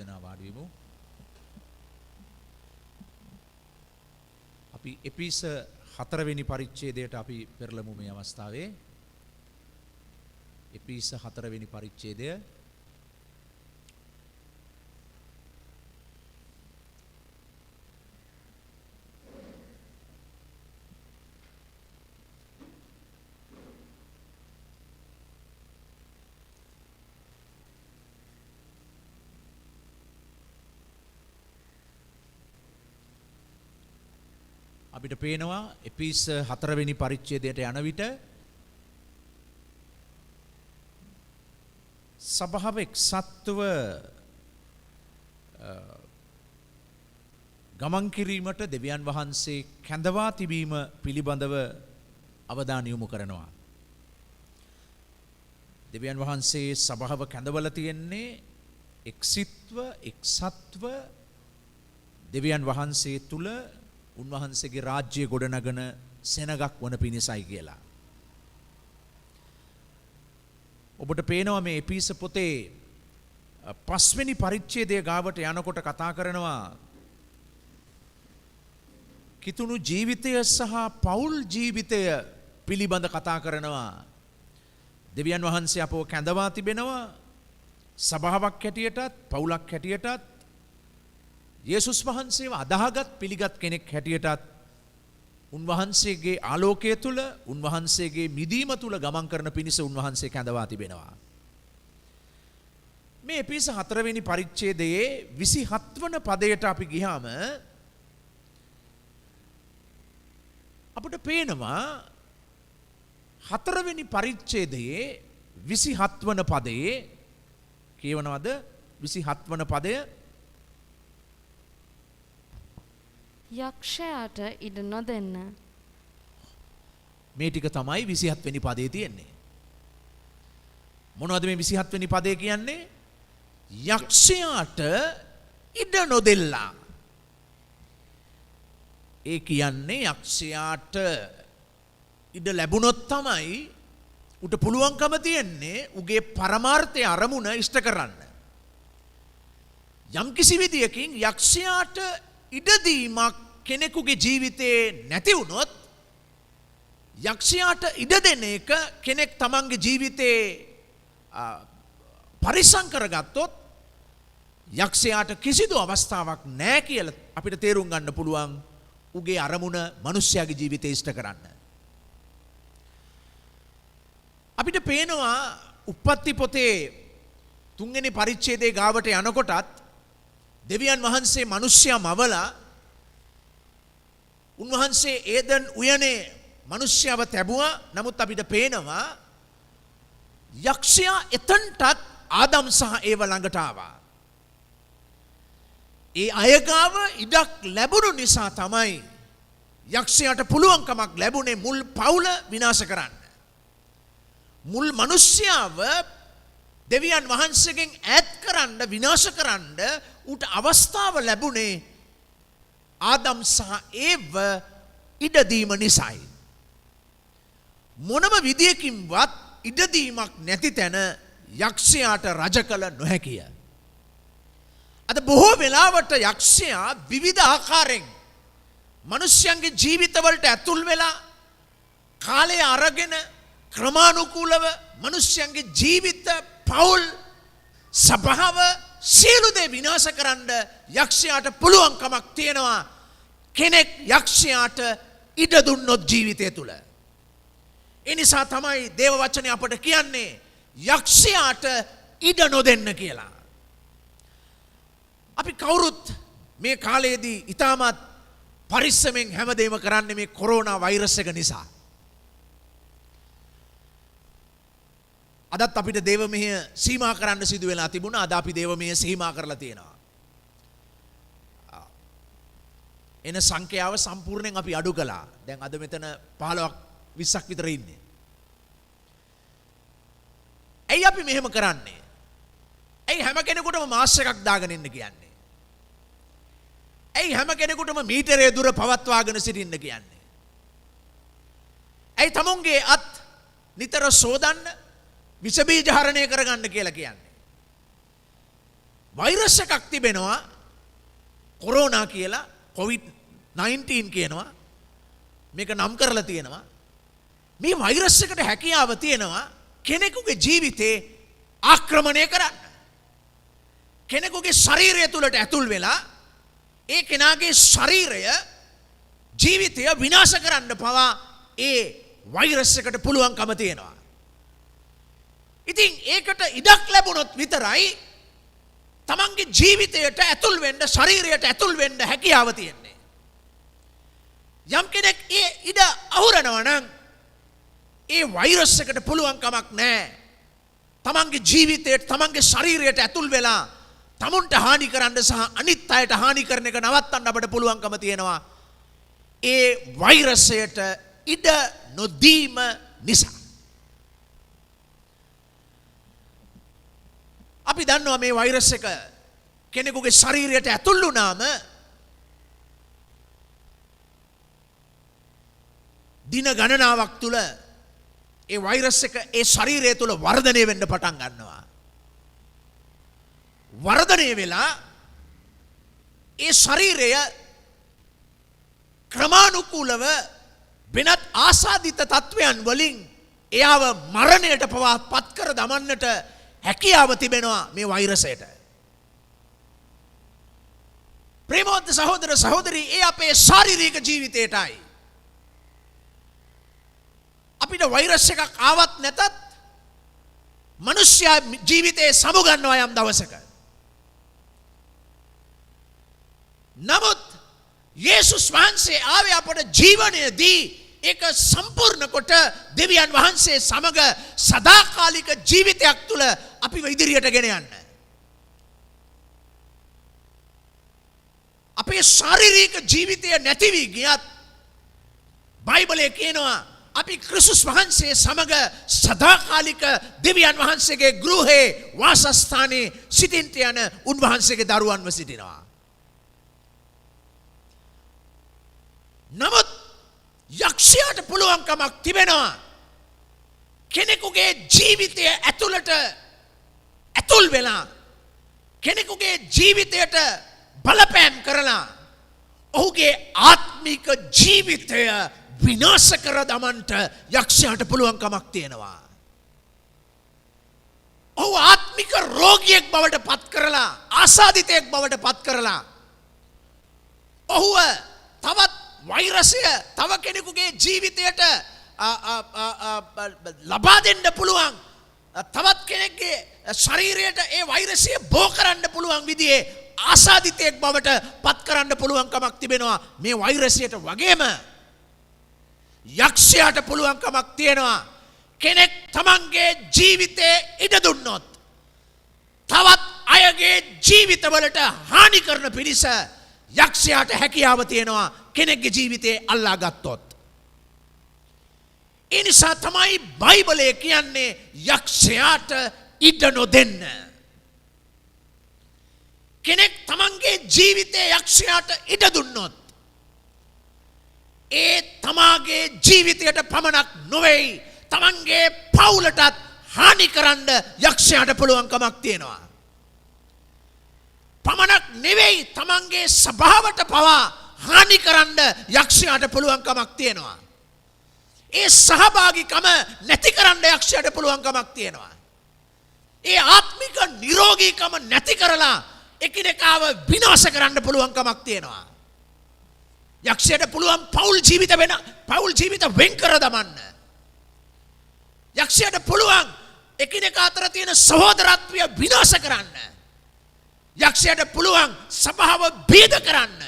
දෙනා වාඩි වෙමු. අපි එපිස 4 වෙනි පරිච්ඡේදයට අපි පෙරළමු මේ අවස්ථාවේ. එපිස 4 වෙනි පරිච්ඡේදය අපිට පේනවා එපිස 4 වෙනි පරිච්ඡේදයට යන විට සභාව එක්සත්ව ගමන් කිරීමට දෙවියන් වහන්සේ කැඳවා තිබීම පිළිබඳව අවධානය යොමු කරනවා. දෙවියන් වහන්සේ සභාව කැඳවලා තියෙන්නේ එක්සත්ව දෙවියන් වහන්සේ තුල උන්වහන්සේගේ රාජ්‍ය ගොඩනගන සෙනගක් වන පිණිසයි කියලා. ඔබට පේනවා මේ එපිස පොතේ 5 වෙනි පරිච්ඡේදය ගාවට යනකොට කතා කරනවා කිතුණු ජීවිතය සහ පෞල් ජීවිතය පිළිබඳ කතා කරනවා. දෙවියන් වහන්සේ අපව කැඳවා තිබෙනවා සභාවක් හැටියටත් පෞලක් හැටියටත් යේසුස් වහන්සේව අදාහගත් පිළිගත් කෙනෙක් හැටියටත් උන්වහන්සේගේ ආලෝකය තුල උන්වහන්සේගේ මිදීම තුල ගමන් කරන පිණිස උන්වහන්සේ කැඳවා තිබෙනවා. මේ එපිස 4 වෙනි පරිච්ඡේදයේ 27 වන පදයට අපි ගියාම අපිට පේනවා 4 වෙනි පරිච්ඡේදයේ 27 වන පදයේ කියවනවද 27 වන පදය යක්ෂයාට ඉඩ නොදෙන්න. මේ ටික තමයි 27 වෙනි පදයේ තියෙන්නේ. මොනවද මේ 27 වෙනි පදේ කියන්නේ? යක්ෂයාට ඉඩ නොදෙල්ලා. ඒ කියන්නේ යක්ෂයාට ඉඩ ලැබුණොත් තමයි උට පුළුවන්කම තියෙන්නේ උගේ පරමාර්ථය අරමුණ ඉෂ්ට කරන්න. යම් කිසි විදියකින් යක්ෂයාට ඉඩදීමක් කෙනෙකුගේ ජීවිතේ නැති වුණොත් යක්ෂයාට ඉඩ දෙන එක කෙනෙක් තමන්ගේ ජීවිතේ පරිසම් කරගත්තොත් යක්ෂයාට කිසිදු අවස්ථාවක් නැහැ කියලා අපිට තේරුම් ගන්න පුළුවන් උගේ අරමුණ මිනිස්යාගේ ජීවිතේ ඉෂ්ට කරන්න. අපිට පේනවා උප්පත්ති පොතේ 3 වෙනි පරිච්ඡේදයේ ගාවට යනකොටත් දෙවියන් වහන්සේ මිනිස්යා මවලා උන්වහන්සේ ඒදන් උයනේ මිනිස්යාව තැබුවා. නමුත් අපිට පේනවා යක්ෂයා එතනටත් ආදම් සහ ඒව ළඟට ආවා. ඒ අයගාව ඉඩක් ලැබුණු නිසා තමයි යක්ෂයාට පුළුවන්කමක් ලැබුණේ මුල් පවුල විනාශ කරන්න. මුල් මිනිස්යාව දෙවියන් වහන්සේගෙන් ඈත් කරන්න විනාශ කරන්න උට අවස්ථාව ලැබුණේ ආදම් සහ ඒව ඉඩදීම නිසායි. මොනම විදියකින්වත් ඉඩදීමක් නැති තැන යක්ෂයාට රජ කළ නොහැකිය. අද බොහෝ වෙලාවට යක්ෂයා විවිධ ආකාරයෙන් මිනිස්යන්ගේ ජීවිතවලට ඇතුල් වෙලා කාලය අරගෙන ක්‍රමානුකූලව මිනිස්යන්ගේ ජීවිත පෞල් සභාව සියලු දේ විනාශ කරන්න යක්ෂයාට පුළුවන්කමක් තියෙනවා කෙනෙක් යක්ෂයාට ඉඩ දුන්නොත් ජීවිතය තුල. ඒ නිසා තමයි දේව වචනය අපට කියන්නේ යක්ෂයාට ඉඩ නොදෙන්න කියලා. අපි කවුරුත් මේ කාලයේදී ඊටමත් පරිස්සමෙන් හැමදේම කරන්නේ මේ කොරෝනා වෛරස් එක නිසා. අදත් අපිට දේව මෙහෙය සීමා කරන්න සිදු වෙලා තිබුණා. අද අපි දේව මෙහෙය සීමා කරලා තියෙනවා. එන සංඛ්‍යාව සම්පූර්ණයෙන් අපි අඩු කළා. දැන් අද මෙතන 15ක් 20ක් විතර ඉන්නේ. ඇයි අපි මෙහෙම කරන්නේ? ඇයි හැම කෙනෙකුටම මාස් එකක් දාගෙන ඉන්න කියන්නේ? ඇයි හැම කෙනෙකුටම මීටරය දුර පවත්වාගෙන සිටින්න කියන්නේ? ඇයි තමුන්ගේ අත් නිතර සෝදන්න විස බීජ හරණය කරගන්න කියලා කියන්නේ? වෛරස් එකක් තිබෙනවා කොරෝනා කියලා COVID-19 කියනවා මේක නම් කරලා තියෙනවා මේ වෛරස් එකට හැකියාව තියෙනවා කෙනෙකුගේ ජීවිතේ ආක්‍රමණය කරන්න කෙනෙකුගේ ශරීරය තුලට ඇතුල් වෙලා ඒ කෙනාගේ ශරීරය ජීවිතය විනාශ කරන්න පවා ඒ වෛරස් එකට පුළුවන්කම තියෙනවා ඉතින් ඒකට ඉඩක් ලැබුණොත් විතරයි තමන්ගේ ජීවිතයට ඇතුල් වෙන්න ශරීරයට ඇතුල් වෙන්න හැකියාව තියෙන්නේ යම් කෙනෙක් ඒ ඉඩ අහුරනවා නම් ඒ වෛරස් එකට පුළුවන් කමක් නැහැ තමන්ගේ ජීවිතයට තමන්ගේ ශරීරයට ඇතුල් වෙලා තමුන්ට හානි කරන්න සහ අනිත් අයට හානි කරන එක නවත්තන්න අපිට පුළුවන්කම තියෙනවා ඒ වෛරසයට ඉඩ නොදීම නිසා අපි දන්නවා මේ වෛරස් එක කෙනෙකුගේ ශරීරයට ඇතුල් වුණාම දින ගණනාවක් තුල ඒ වෛරස් එක ඒ ශරීරය තුල වර්ධනය වෙන්න පටන් ගන්නවා වර්ධනය වෙලා ඒ ශරීරය ක්‍රමානුකූලව වෙනත් ආසාදිත තත්වයන් වලින් එයාව මරණයට පවා පත් කර දමන්නට හැකියාව තිබෙනවා මේ වෛරසයට ප්‍රේමවන්ත සහෝදර සහෝදරී ඒ අපේ ශාරීරික ජීවිතයටයි අපිට වෛරස් එකක් ආවත් නැතත් මනුෂ්‍ය ජීවිතේ සමුගන්නවා යම් දවසක නමුත් යේසුස් වහන්සේ ආවේ අපට ජීවනයේදී ඒක සම්පූර්ණ කොට දෙවියන් වහන්සේ සමග සදාකාලික ජීවිතයක් තුල අපිව ඉදිරියට ගෙන යන්න. අපේ ශාරීරික ජීවිතය නැති වී ගියත් බයිබලයේ කියනවා අපි ක්‍රිස්තුස් වහන්සේ සමග සදාකාලික දෙවියන් වහන්සේගේ ගෘහේ වාසස්ථානයේ සිටින්ට යන උන්වහන්සේගේ දරුවන්ව සිටිනවා. නමුත් යක්ෂයාට පුළුවන්කමක් තිබෙනවා කෙනෙකුගේ ජීවිතය ඇතුළට ඇතුල් වෙලා කෙනෙකුගේ ජීවිතයට බලපෑම් කරලා ඔහුගේ ආත්මික ජීවිතය විනාශ කර දමන්නට යක්ෂයාට පුළුවන්කමක් තියෙනවා. ඔහු ආත්මික රෝගියෙක් බවට පත් කරලා ආසාදිතයෙක් බවට පත් කරලා ඔහුව තවත් වෛරසය තව කෙනෙකුගේ ජීවිතයට ලබා දෙන්න පුළුවන් තවත් කෙනෙක්ගේ ශරීරයට ඒ වෛරසය බෝ කරන්න පුළුවන් විදිහේ ආසාදිතයෙක් බවට පත් කරන්න පුළුවන්කමක් තිබෙනවා මේ වෛරසයට වගේම යක්ෂයාට පුළුවන්කමක් තියෙනවා කෙනෙක් තමන්ගේ ජීවිතේ ඉඩ දුන්නොත් තවත් අයගේ ජීවිතවලට හානි කරන පිණිස යක්ෂයාට හැකියාව තියෙනවා කෙනෙක්ගේ ජීවිතේ අල්ලා ගත්තොත් ඒ නිසා තමයි බයිබලයේ කියන්නේ යක්ෂයාට ඉඩ නොදෙන්න කෙනෙක් තමන්ගේ ජීවිතේ යක්ෂයාට ඉඩ දුන්නොත් ඒ තමාගේ ජීවිතයට පමණක් නොවේයි තමන්ගේ පවුලටත් හානි කරන්න යක්ෂයාට පුළුවන්කමක් තියෙනවා පමණක් නෙවෙයි තමන්ගේ සභාවට පවා හානි කරන්න යක්ෂයාට පුළුවන්කමක් තියෙනවා ඒ සහභාගීකම නැති කරන්න යක්ෂයාට පුළුවන්කමක් තියෙනවා ඒ ආත්මික නිරෝගීකම නැති කරලා එකිනෙකාව විනාශ කරන්න පුළුවන්කමක් තියෙනවා යක්ෂයාට පුළුවන් පෞල් ජීවිත වෙන් කර දමන්න යක්ෂයාට පුළුවන් එකිනෙකා අතර තියෙන සහෝදරත්වය විනාශ කරන්න යක්ෂයාට පුළුවන් සභාව බේද කරන්න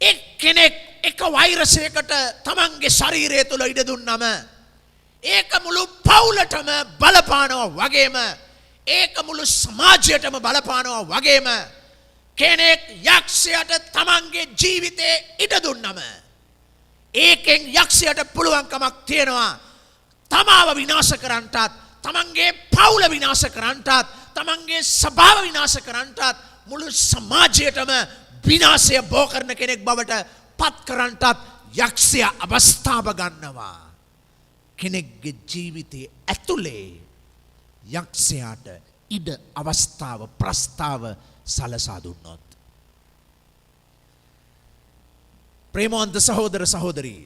එක්කෙනෙක් එක වෛරසයකට තමන්ගේ ශරීරය තුළ ඉඩ දුන්නම ඒක මුළු පවුලටම බලපානවා වගේම ඒක මුළු සමාජයටම බලපානවා වගේම කෙනෙක් යක්ෂයාට තමන්ගේ ජීවිතේ ඉඩ දුන්නම ඒකෙන් යක්ෂයාට පුළුවන්කමක් තියෙනවා තමාව විනාශ කරන්නටත් තමන්ගේ පවුල විනාශ කරන්නටත් තමන්ගේ සභාව විනාශ කරන්නටත් මුළු සමාජයටම විනාශය බෝ කරන කෙනෙක් බවට පත් කරන්නටත් යක්ෂයා අවස්ථාව ගන්නවා කෙනෙක්ගේ ජීවිතයේ ඇතුලේ යක්ෂයාට ඉඩ අවස්ථාව ප්‍රස්තාව සලසා දුන්නොත්. ප්‍රේමවන්ත සහෝදර සහෝදරී,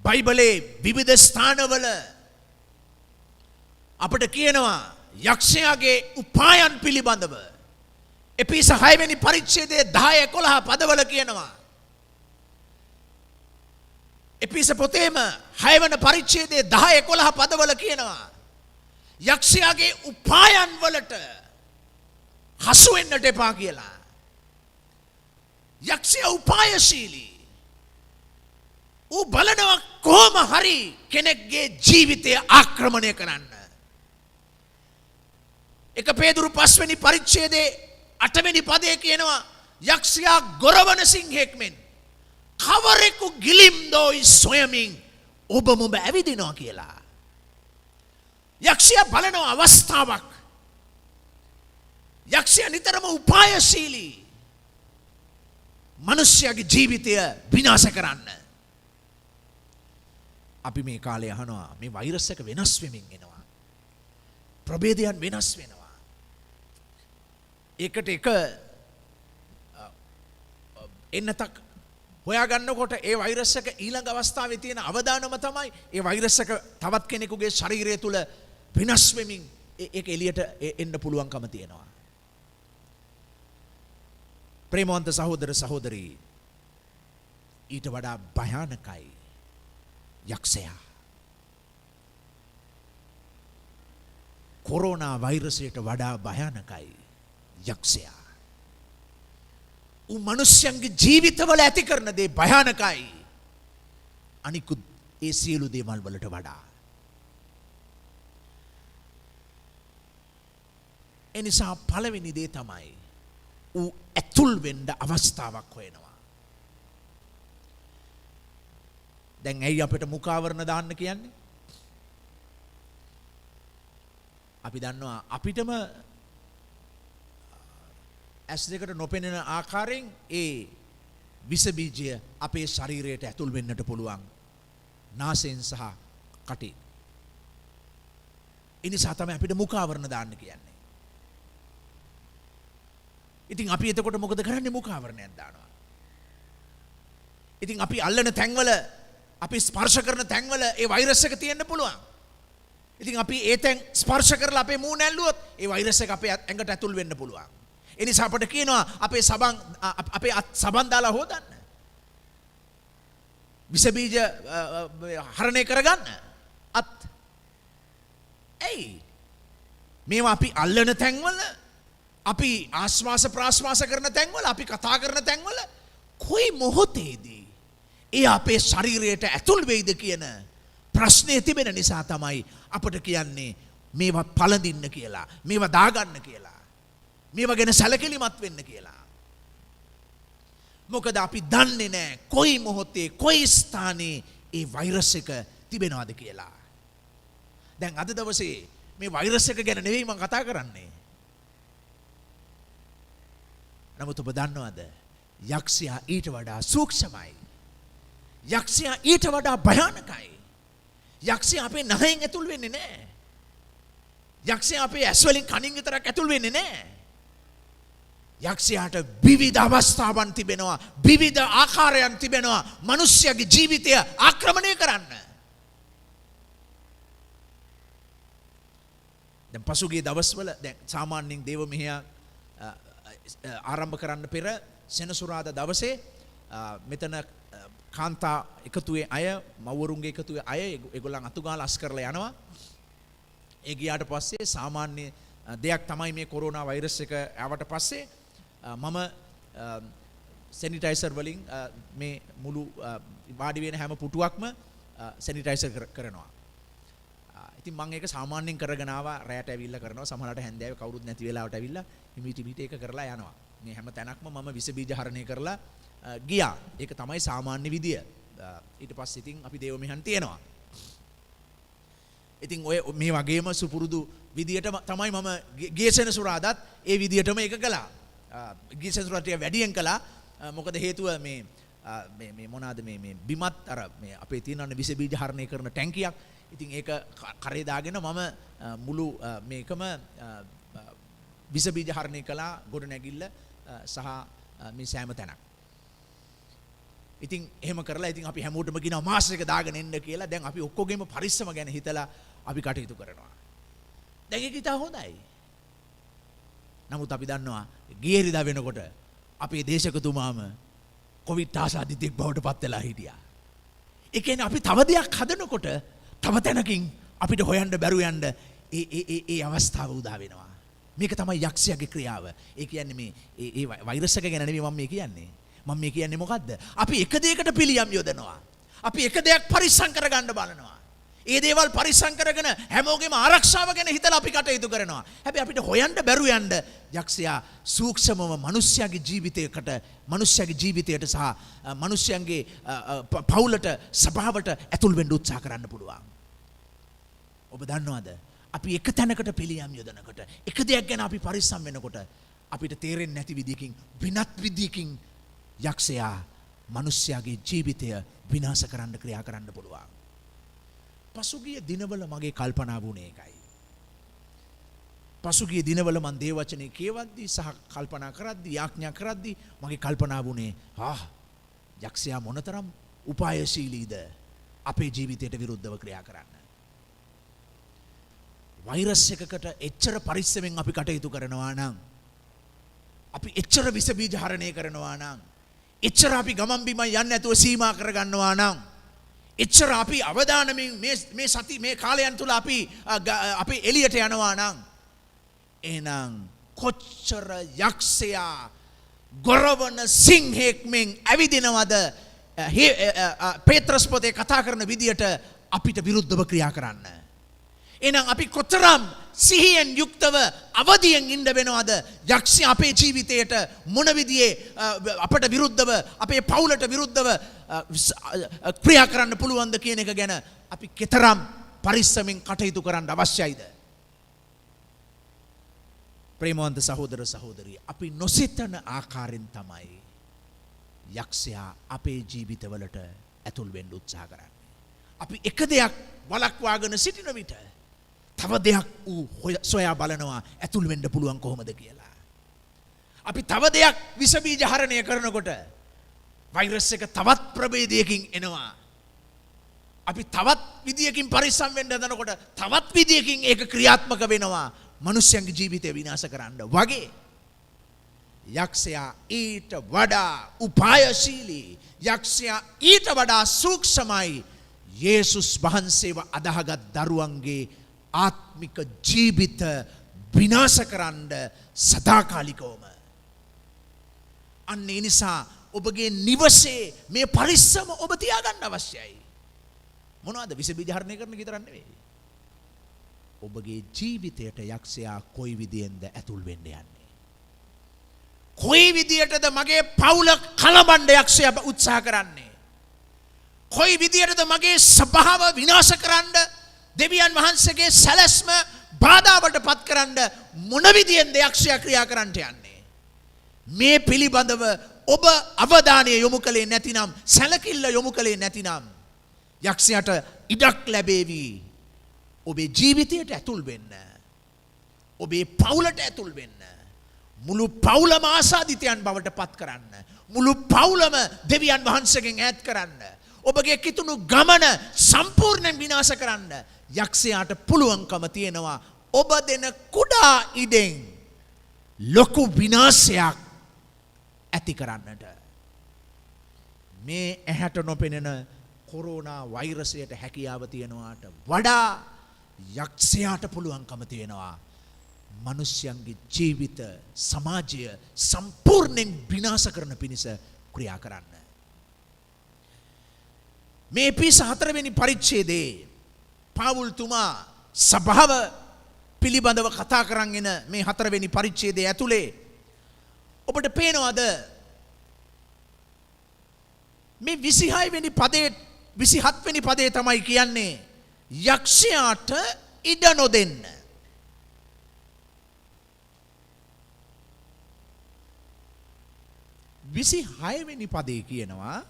බයිබලේ විවිධ ස්ථානවල අපට කියනවා යක්ෂයාගේ උපායන් පිළිබඳව. එපිස 6 වෙනි පරිච්ඡේදයේ 10 11 පදවල කියනවා. එපිස පොතේම 6 වෙනි පරිච්ඡේදයේ 10 11 පදවල කියනවා යක්ෂයාගේ උපායන් වලට හසු වෙන්නට එපා කියලා. යක්ෂයා උපායශීලී. ඌ බලනවා කොහොම හරි කෙනෙක්ගේ ජීවිතය ආක්‍රමණය කරන්න. 1 පේදුරු 5 වෙනි පරිච්ඡේදයේ 8 වෙනි පදයේ කියනවා යක්ෂයා ගොරවන සිංහෙක් මෙන් කවරෙකු ගිලිම්දෝයි සොයමින් ඔබ මොබ ඇවිදිනවා කියලා. යක්ෂයා බලනවා අවස්ථාවක්. යක්ෂයා නිතරම උපායශීලී. මිනිස්යාගේ ජීවිතය විනාශ කරන්න. අපි මේ කාලේ අහනවා මේ වෛරස් එක වෙනස් වෙමින් එනවා. ප්‍රභේදයන් වෙනස් වෙනවා. එකට එක එන්නතක් හොයාගන්නකොට ඒ වෛරස් එක ඊළඟ අවස්ථාවේ තියෙන අවදානම තමයි ඒ වෛරස් එක තවත් කෙනෙකුගේ ශරීරය තුල විනාශ වෙමින් ඒක එළියට එන්න පුළුවන්කම තියෙනවා. ප්‍රේමවන්ත සහෝදර සහෝදරී, ඊට වඩා භයානකයි යක්ෂයා. කොරෝනා වෛරසයට වඩා භයානකයි යක්ෂයා. ඌ මිනිස්යන්ගේ ජීවිතවල ඇති කරන දේ භයානකයි අනිකුත් ඒ සියලු දේවල් වලට වඩා. එනිසා පළවෙනි දේ තමයි ඌ ඇතුල් වෙන්න අවස්ථාවක් හොයනවා. දැන් ඇයි අපිට මුඛාවරණ දාන්න කියන්නේ? අපි දන්නවා අපිටම ඇස් දෙකට නොපෙනෙන ආකාරයෙන් ඒ විස බීජය අපේ ශරීරයට ඇතුල් වෙන්නට පුළුවන් නාසයෙන් සහ කටින්. ඒ නිසා තමයි අපිට මුඛාවරණ දාන්න කියන්නේ. ඉතින් අපි එතකොට මොකද කරන්නේ? මුඛාවරණයක් දානවා. ඉතින් අපි අල්ලන තැන්වල අපි ස්පර්ශ කරන තැන්වල ඒ වෛරස් එක තියෙන්න පුළුවන්. ඉතින් අපි ඒ තැන් ස්පර්ශ කරලා අපේ මූණ ඇල්ලුවොත් ඒ වෛරස් එක අපේ ඇඟට ඇතුල් වෙන්න පුළුවන්. ඒ නිසා අපට කියනවා අපේ සබන් දාලා හොදන්න. විස බීජ හරණය කරගන්න. ඇයි? මේවා අපි අල්ලන තැන්වල, අපි ආශ්වාස ප්‍රාශ්වාස කරන තැන්වල, අපි කතා කරන තැන්වල කොයි මොහොතේදී ඒ අපේ ශරීරයට ඇතුල් වෙයිද කියන ප්‍රශ්නේ තිබෙන නිසා තමයි අපට කියන්නේ මේවා පළඳින්න කියලා, මේවා දාගන්න කියලා, මේවා ගැන සැලකිලිමත් වෙන්න කියලා. මොකද අපි දන්නේ නැහැ කොයි මොහොතේ කොයි ස්ථානයේ ඒ වෛරස් එක තිබෙනවද කියලා. දැන් අද දවසේ මේ වෛරස් එක ගැන නෙවෙයි මම කතා කරන්නේ. නමුත් ඔබ දන්නවද යක්ෂයා ඊට වඩා සූක්ෂමයි. යක්ෂයා ඊට වඩා භයානකයි. යක්ෂයා අපේ නහයෙන් ඇතුල් වෙන්නේ නැහැ. යක්ෂයා අපේ ඇස් වලින් කනින් විතරක් ඇතුල් වෙන්නේ නැහැ. යක්ෂයාට විවිධ අවස්ථාවන් තිබෙනවා, විවිධ ආකාරයන් තිබෙනවා මිනිස්යාගේ ජීවිතය ආක්‍රමණය කරන්න. දැන් පසුගිය දවස්වල දැන් සාමාන්‍යයෙන් දේව මෙහෙය ආරම්භ කරන්න පෙර සෙනසුරාදා දවසේ මෙතන කාන්තා එකතුවේ අය, මව්වරුන්ගේ එකතුවේ අය ඒගොල්ලන් අතුගාලා අස් කරලා යනවා. ඒ ගියාට පස්සේ සාමාන්‍ය දෙයක් තමයි මේ කොරෝනා වෛරස් එක ආවට පස්සේ මම සැනිටයිසර් වලින් මේ මුළු වාඩි වෙන හැම පුටුවක්ම සැනිටයිසර් කරනවා. ඉතින් මම ඒක සාමාන්‍යයෙන් කරගෙන ආවා. රැයට ඇවිල්ලා කරනවා, සමහරවිට හැන්දෑවේ කවුරුත් නැති වෙලාවට ඇවිල්ලා හිමීටි පිට ඒක කරලා යනවා. මේ හැම තැනක්ම මම විස බීජ හරණය කරලා ගියා. ඒක තමයි සාමාන්‍ය විදිය. ඊට පස්සේ ඉතින් අපි දේව මෙහෙන් තියනවා. ඉතින් ඔය මේ වගේම සුපුරුදු විදියට තමයි මම ගිය සෙනසුරාදාත් ඒ විදියටම ඒක කළා. ගිය සෙනසුරාට වැඩියෙන් කළා. මොකද හේතුව මේ මොනවාද මේ බිමත් අර මේ අපේ තියෙන විස බීජ හරණය කරන ටැංකියක් ඉතින් ඒක කරේ දාගෙන මම මුළු මේකම විස බීජ හරණය කළා ගොඩනැගිල්ල සහ මේ සෑම තැනක්. ඉතින් එහෙම කරලා ඉතින් අපි හැමෝටම කියනවා මාස් එක දාගෙන එන්න කියලා. දැන් අපි ඔක්කොගේම පරිස්සම ගැන හිතලා අපි කටයුතු කරනවා. දැන් ඒක ඉතා හොඳයි. නමුත් අපි දන්නවා ගියරිදා වෙනකොට අපේ දේශකතුමාම කොවිඩ් ආසාදිතෙක් බවට පත් වෙලා හිටියා. ඒ කියන්නේ අපි තව දෙයක් හදනකොට තව තැනකින් අපිට හොයන්න බැරුව යන්න ඒ අවස්ථාව උදා වෙනවා. මේක තමයි යක්ෂයාගේ ක්‍රියාව. ඒ කියන්නේ මේ වෛරස් එක ගැන නෙමෙයි මම මේ කියන්නේ. මම මේ කියන්නේ මොකද්ද? අපි එක දෙයකට පිළියම් යොදනවා. අපි එක දෙයක් පරිස්සම් කරගන්න බලනවා. ඒ දේවල් පරිස්සම් කරගෙන හැමෝගෙම ආරක්ෂාව ගැන හිතලා අපි කටයුතු කරනවා. හැබැයි අපිට හොයන්න බැරුව යන්න යක්ෂයා සූක්ෂමව මිනිස්යාගේ ජීවිතයකට, මිනිස්යාගේ ජීවිතයට සහ මිනිස්යන්ගේ පවුලට, සභාවට ඇතුල් වෙන්න උත්සාහ කරන්න පුළුවන්. ඔබ දන්නවද? අපි එක තැනකට පිළියම් යොදනකොට, එක දෙයක් ගැන අපි පරිස්සම් වෙනකොට අපිට තේරෙන්නේ නැති විදියකින්, විනත් විදියකින් යක්ෂයා මිනිස්යාගේ ජීවිතය විනාශ කරන්න ක්‍රියා කරන්න පුළුවන්. පසුගිය දිනවල මගේ කල්පනා වුණේ ඒකයි. පසුගිය දිනවල මම දේවචනේ කියවද්දී සහ කල්පනා කරද්දී, යාඥා කරද්දී මගේ කල්පනා වුණේ යක්ෂයා මොනතරම් උපායශීලීද අපේ ජීවිතයට විරුද්ධව ක්‍රියා කරන්න. වෛරස් එකකට එච්චර පරිස්සමෙන් අපි කටයුතු කරනවා නම්, අපි එච්චර විස බීජ හරණය කරනවා නම්, එච්චර අපි ගමන් බිමන් යන්නේ නැතුව සීමා කරගන්නවා නම්, එච්චර අපි අවදානමින් මේ සති මේ කාලයන් තුල අපි එළියට යනවා නම්, එහෙනම් කොච්චර යක්ෂයා ගොරවන සිංහෙක් මෙන් ඇවිදිනවද පේත්‍රස් පොතේ කතා කරන විදියට අපිට විරුද්ධව ක්‍රියා කරන්න. එහෙනම් අපි කොතරම් සිහියෙන් යුක්තව අවදියෙන් ඉන්න වෙනවද යක්ෂයා අපේ ජීවිතයට මොන විදිහේ අපට විරුද්ධව, අපේ පවුලට විරුද්ධව ක්‍රියා කරන්න පුළුවන්ද කියන එක ගැන අපි කෙතරම් පරිස්සමින් කටයුතු කරන්න අවශ්‍යයිද? ප්‍රේමවන්ත සහෝදර සහෝදරිය, අපි නොසිතන ආකාරයෙන් තමයි යක්ෂයා අපේ ජීවිතවලට ඇතුල් වෙන්න උත්සාහ කරන්නේ. අපි එක දෙයක් වළක්වාගෙන සිටින විට තව දෙයක් සොයා බලනවා ඇතුල් වෙන්න පුළුවන් කොහොමද කියලා. අපි තව දෙයක් විස බීජ හරණය කරනකොට වෛරස් එක තවත් ප්‍රභේදයකින් එනවා. අපි තවත් විදියකින් පරිස්සම් වෙන්න හදනකොට තවත් විදියකින් ඒක ක්‍රියාත්මක වෙනවා මනුෂ්‍යයන්ගේ ජීවිතය විනාශ කරන්න වගේ. යක්ෂයා ඊට වඩා උපායශීලී, යක්ෂයා ඊට වඩා සූක්ෂමයි යේසුස් වහන්සේව අදහගත් දරුවන්ගේ ආත්මික ජීවිත විනාශ කරන්න සදාකාලිකවම. අන්න ඒ නිසා ඔබගේ නිවසේ මේ පරිස්සම ඔබ තියාගන්න අවශ්‍යයි. මොනවද? විස බීජ හරණය කරන විතරක් නෙවෙයි. ඔබගේ ජීවිතයට යක්ෂයා කොයි විදියෙන්ද ඇතුල් වෙන්න යන්නේ? කොයි විදියටද මගේ පවුල කලබන්න යක්ෂයා උත්සාහ කරන්නේ? කොයි විදියටද මගේ සභාව විනාශ කරන්න, දෙවියන් වහන්සේගේ සැලැස්ම බාධාවට පත් කරන්න මොන විදියෙන්ද යක්ෂයා ක්‍රියා කරන්නට යන්නේ? මේ පිළිබඳව ඔබ අවධානය යොමු කළේ නැතිනම්, සැලකිල්ල යොමු කළේ නැතිනම් යක්ෂයාට ඉඩක් ලැබේවි ඔබේ ජීවිතයට ඇතුල් වෙන්න, ඔබේ පවුලට ඇතුල් වෙන්න, මුළු පවුලම ආසාදිතයන් බවට පත් කරන්න, මුළු පවුලම දෙවියන් වහන්සේගෙන් ඈත් කරන්න, ඔබගේ කිතුණු ගමන සම්පූර්ණයෙන් විනාශ කරන්න යක්ෂයාට පුළුවන්කම තියෙනවා. ඔබ දෙන කුඩා ඉඩෙන් ලොකු විනාශයක් ඇති කරන්නට. මේ ඇහැට නොපෙනෙන කොරෝනා වෛරසයට හැකියාව තියනවාට වඩා යක්ෂයාට පුළුවන්කම තියෙනවා මනුෂ්‍යයන්ගේ ජීවිත, සමාජය සම්පූර්ණයෙන් විනාශ කරන පිණිස ක්‍රියා කරන්න. මේ පිස 4 වෙනි පරිච්ඡේදයේ පාවුල්තුමා සභාව පිළිබඳව කතා කරගෙන මේ 4 වෙනි පරිච්ඡේදය ඇතුලේ ඔබට පේනවද මේ 26 වෙනි පදයේ 27 වෙනි පදයේ තමයි කියන්නේ යක්ෂයාට ඉඩ නොදෙන්න. විසිහයවෙනි පදේ කියනවා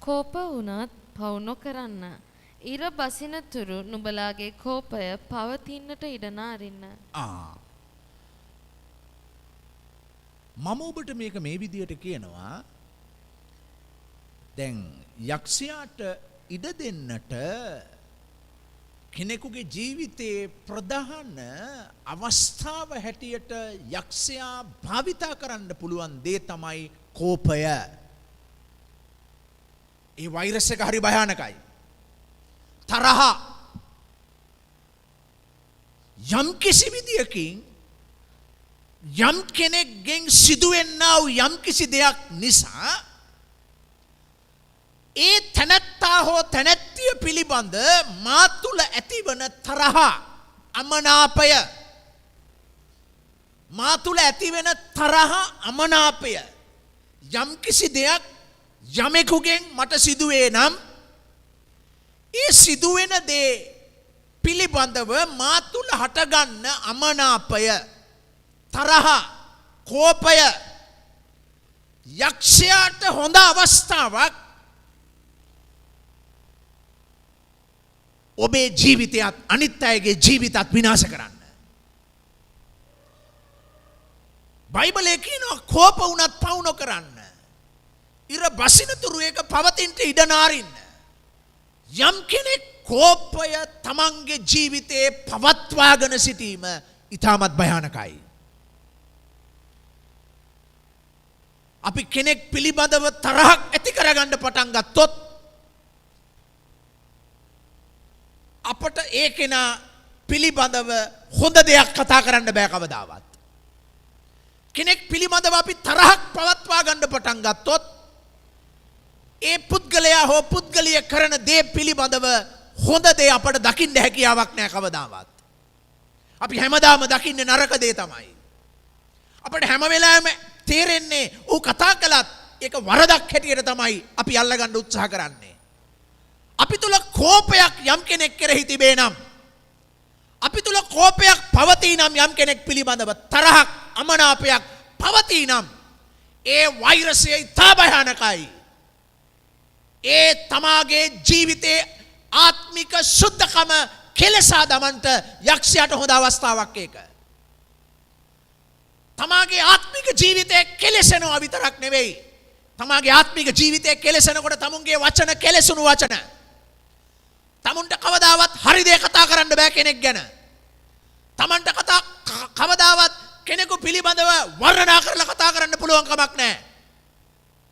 කෝප වුණත් පව් නොකරන්න. ඉර බසිනතුරු නුඹලාගේ කෝපය පවතින්නට ඉඩ නාරින්න. මම ඔබට මේක මේ විදියට කියනවා. දැන් යක්ෂයාට ඉඩ දෙන්නට කෙනෙකුගේ ජීවිතයේ ප්‍රධාන අවස්ථාව හැටියට යක්ෂයා භාවිතා කරන්න පුළුවන් දේ තමයි කෝපය. ඒ වෛරස් එක හරි භයානකයි. තරහ යම් කිසි විදියකින් යම් කෙනෙක්ගෙන් සිදුවෙන්නා වූ යම් කිසි දෙයක් නිසා ඒ තැනැත්තා හෝ තැනැත්තිය පිළිබඳ මා තුළ ඇතිවන තරහ අමනාපය මා තුළ ඇතිවෙන තරහ අමනාපය යම් කිසි දෙයක් යමෙකුගෙන් මට සිදුවේ නම් ඒ සිදුවෙන දේ පිළිබඳව මා තුළ හටගන්න අමනාපය තරහ කෝපය යක්ෂයාට හොඳ අවස්ථාවක් ඔබේ ජීවිතයත් අනිත් අයගේ ජීවිතත් විනාශ කරන්න. බයිබලයේ කියනවා කෝප වුණත් පවු නොකරන්න. ඉර බසිනතුරු ඒක පවතින්නට ඉඩ නාරින්න. යම් කෙනෙක් කෝපය තමන්ගේ ජීවිතයේ පවත්වාගෙන සිටීම ඉතාමත් භයානකයි. අපි කෙනෙක් පිළිබඳව තරහක් ඇති කරගන්න පටන් ගත්තොත් අපට ඒ කෙනා පිළිබඳව හොඳ දෙයක් කතා කරන්න බෑ කවදාවත්. කෙනෙක් පිළිබඳව අපි තරහක් පවත්වා ගන්න පටන් ගත්තොත් ඒ පුද්ගලයා හෝ පුද්ගලිය කරන දේ පිළිබඳව හොඳ දේ අපට දකින්න හැකියාවක් නෑ කවදාවත්. අපි හැමදාම දකින්නේ නරක දේ තමයි. අපට හැම වෙලාවෙම තේරෙන්නේ ඌ කතා කළත් ඒක වරදක් හැටියට තමයි අපි අල්ලගන්න උත්සාහ කරන්නේ. අපි තුල කෝපයක් යම් කෙනෙක් කෙරෙහි තිබේ නම් අපි තුල කෝපයක් පවතී නම් යම් කෙනෙක් පිළිබඳව තරහක් අමනාපයක් පවතී නම් ඒ වෛරසය ඉතා භයානකයි. ඒ තමාගේ ජීවිතයේ ආත්මික සුද්ධකම කෙලසා දමන්ට යක්ෂයාට හොඳ අවස්ථාවක් ඒක. තමාගේ ආත්මික ජීවිතය කෙලෙසෙනවා විතරක් නෙවෙයි. තමාගේ ආත්මික ජීවිතය කෙලෙසෙනකොට තමුන්ගේ වචන කෙලෙසුණු වචන. තමුන්ට කවදාවත් හරි දේ කතා කරන්න බෑ කෙනෙක් ගැන. තමන්ට කවදාවත් කෙනෙකු පිළිබඳව වර්ණනා කරලා කතා කරන්න පුළුවන් කමක් නැහැ.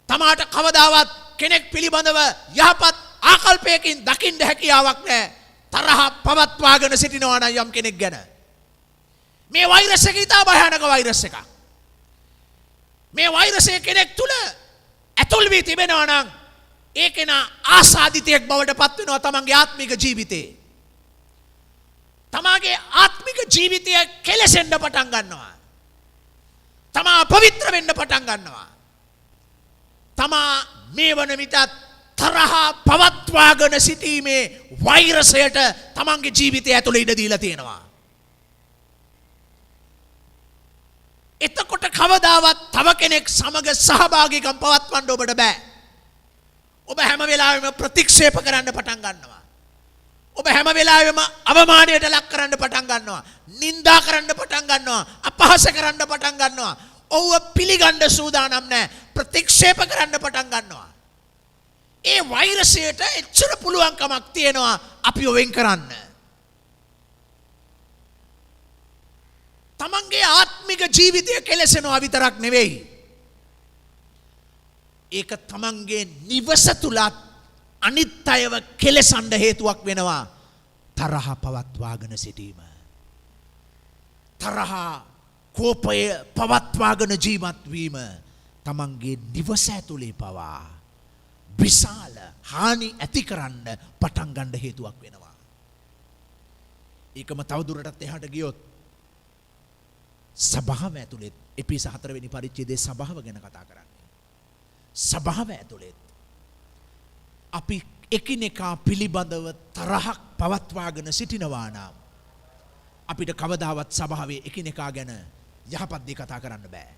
තමාට කවදාවත් කෙනෙක් පිළිබඳව යහපත් ආකල්පයකින් දකින්න හැකියාවක් නැහැ. තරහ පවත්වාගෙන සිටිනවා නම් යම් කෙනෙක් ගැන. මේ වෛරස් එක ඉතා භයානක වෛරස් එකක්. මේ වෛරසය කෙනෙක් තුල ඇතුල් වී තිබෙනවා නම් ඒ කෙනා ආසාදිතයෙක් බවට පත් වෙනවා තමන්ගේ ආත්මික ජීවිතේ. තමාගේ ආත්මික ජීවිතය කෙලෙසෙන්න පටන් ගන්නවා. තමා පවිත්‍ර වෙන්න පටන් ගන්නවා. තමා මේ වන විටත් තරහ පවත්වාගෙන සිටීමේ වෛරසයට තමන්ගේ ජීවිතය ඇතුළේ ඉඩ දීලා තියෙනවා. එතකොට කවදාවත් තව කෙනෙක් සමග සහභාගීකම් පවත්වන්න ඔබට බෑ. ඔබ හැම වෙලාවෙම ප්‍රතික්ෂේප කරන්න පටන් ගන්නවා. ඔබ හැම වෙලාවෙම අවමානයට ලක් කරන්න පටන් ගන්නවා. නින්දා කරන්න පටන් ගන්නවා. අපහාස කරන්න පටන් ගන්නවා. ඔව්ව පිළිගන්න සූදානම් නැහැ. ප්‍රතික්ෂේප කරන්න පටන් ගන්නවා. ඒ වෛරසයට එච්චර පුළුවන්කමක් තියෙනවා අපිව වෙන් කරන්න. තමන්ගේ ආත්මික ජීවිතය කෙලෙසෙනවා විතරක් නෙවෙයි. ඒක තමන්ගේ නිවස තුලත් අනිත් අයව කෙලෙසන්න හේතුවක් වෙනවා. තරහ පවත්වාගෙන සිටීම. තරහ කෝපය පවත්වාගෙන ජීවත් වීම තමන්ගේ නිවස ඇතුලේ පවා විශාල හානි ඇති කරන්න පටන් ගන්න හේතුවක් වෙනවා. ඒකම තවදුරටත් එහාට ගියොත් සභාව ඇතුළෙත් එපිස 4 වෙනි පරිච්ඡේදයේ සභාව ගැන කතා කරන්නේ. සභාව ඇතුළෙත් අපි එකිනෙකා පිළිබඳව තරහක් පවත්වාගෙන සිටිනවා නම් අපිට කවදාවත් සභාවේ එකිනෙකා ගැන යහපත් දේ කතා කරන්න බෑ.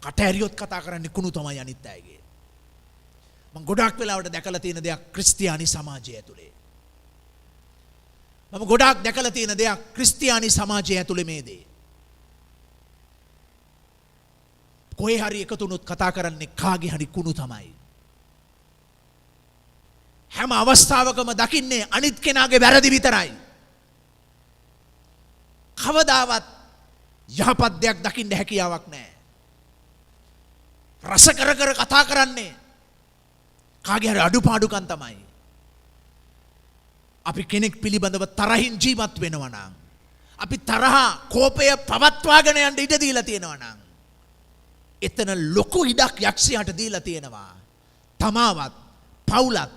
කට ඇරියොත් කතා කරන්නේ කුණු තමයි අනිත් අයගේ. මම ගොඩාක් වෙලාවට දැකලා තියෙන දෙයක් ක්‍රිස්තියානි සමාජය ඇතුලේ. මම ගොඩාක් දැකලා තියෙන දෙයක් ක්‍රිස්තියානි සමාජය ඇතුලේ මේ දේ. කොහේ හරි එකතු වුණොත් කතා කරන්නේ කාගේ හරි කුණු තමයි. හැම අවස්ථාවකම දකින්නේ අනිත් කෙනාගේ වැරදි විතරයි. කවදාවත් යහපත් දෙයක් දකින්න හැකියාවක් නැහැ. රස කර කර කතා කරන්නේ කාගේ හරි අඩුපාඩුකම් තමයි. අපි කෙනෙක් පිළිබඳව තරහින් ජීවත් වෙනවා නම්, අපි තරහ කෝපය පවත්වාගෙන යන්න ඉඩ දීලා තියෙනවා නම්, එතන ලොකු ඉඩක් යක්ෂයාට දීලා තියෙනවා. තමාවත්, පවුලත්,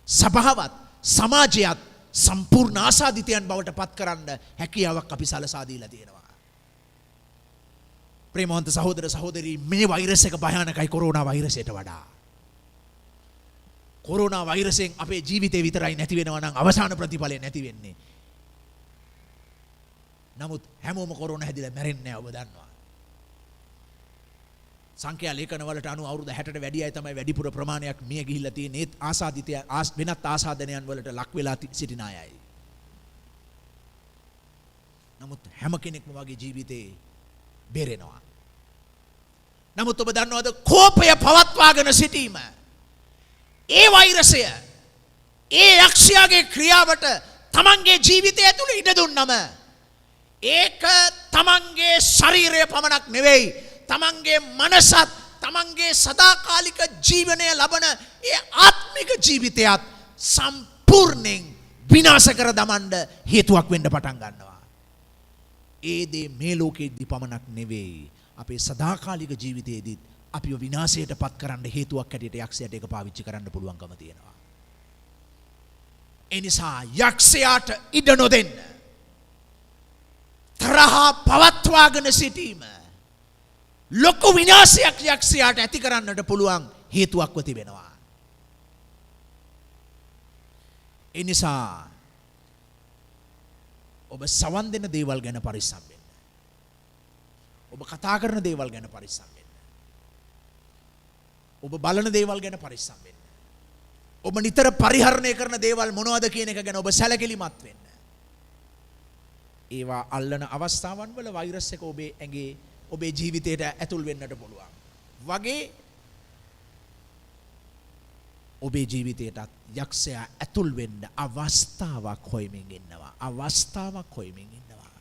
සභාවත්, සමාජයත් සම්පූර්ණ ආසාදිතයන් බවට පත් කරන්න හැකියාවක් අපි සලසා දීලා තියෙනවා. ප්‍රේමවන්ත සහෝදර සහෝදරී, මේ වෛරස් එක භයානකයි කොරෝනා වෛරසයට වඩා. කොරෝනා වෛරසයෙන් අපේ ජීවිතේ විතරයි නැති වෙනවා නම් අවසාන ප්‍රතිඵලය නැති වෙන්නේ. නමුත් හැමෝම කොරෝනා හැදිලා මැරෙන්නේ නැහැ, ඔබ දන්නවා. සංඛ්‍යා ලේඛන වලට අනුව අවුරුදු 60ට වැඩි අය තමයි වැඩිපුර ප්‍රමාණයක් මිය ගිහිල්ලා තියෙන්නේ. ඒත් ආසාදිතය වෙනත් ආසාදනයන් වලට ලක් වෙලා සිටින අයයි. නමුත් හැම කෙනෙක්ම වගේ ජීවිතේ බේරෙනවා. නමුත් ඔබ දන්නවද කෝපය පවත්වාගෙන සිටීම, ඒ වෛරසය, ඒ යක්ෂයාගේ ක්‍රියාවට තමන්ගේ ජීවිතය ඇතුළේ ඉඩ දුන්නම ඒක තමන්ගේ ශරීරය පමණක් නෙවෙයි, තමන්ගේ මනසත්, තමන්ගේ සදාකාලික ජීවනය ලබන ඒ ආත්මික ජීවිතයත් සම්පූර්ණයෙන් විනාශ කර දමන්න හේතුවක් වෙන්න පටන් ගන්නවා. ඒ දේ මේ ලෝකෙදී පමණක් නෙවෙයි, අපේ සදාකාලික ජීවිතයේදීත් අපිව විනාශයට පත් කරන්න හේතුවක් හැටියට යක්ෂයාට ඒක පාවිච්චි කරන්න පුළුවන්කම තියෙනවා. ඒ නිසා යක්ෂයාට ඉඩ නොදෙන්න, තරහ පවත්වාගෙන සිටීම ලොකු විනාශයක් යක්ෂයාට ඇති කරන්නට පුළුවන් හේතුවක්ව තිබෙනවා. ඒ නිසා ඔබ සවන් දෙන දේවල් ගැන පරිස්සම් වෙන්න. ඔබ කතා කරන දේවල් ගැන පරිස්සම් වෙන්න. ඔබ බලන දේවල් ගැන පරිස්සම් වෙන්න. ඔබ නිතර පරිහරණය කරන දේවල් මොනවද කියන එක ගැන ඔබ සැලකිලිමත් වෙන්න. ඒවා අල්ලන අවස්ථාවන් වල වෛරස් එක ඔබේ ඇඟේ, ඔබේ ජීවිතයට ඇතුල් වෙන්නට පුළුවන්. වගේ ඔබේ ජීවිතයටත් යක්ෂයා ඇතුල් වෙන්න අවස්ථාවක් හොයමින් ඉන්නවා. අවස්ථාවක් හොයමින් ඉන්නවා.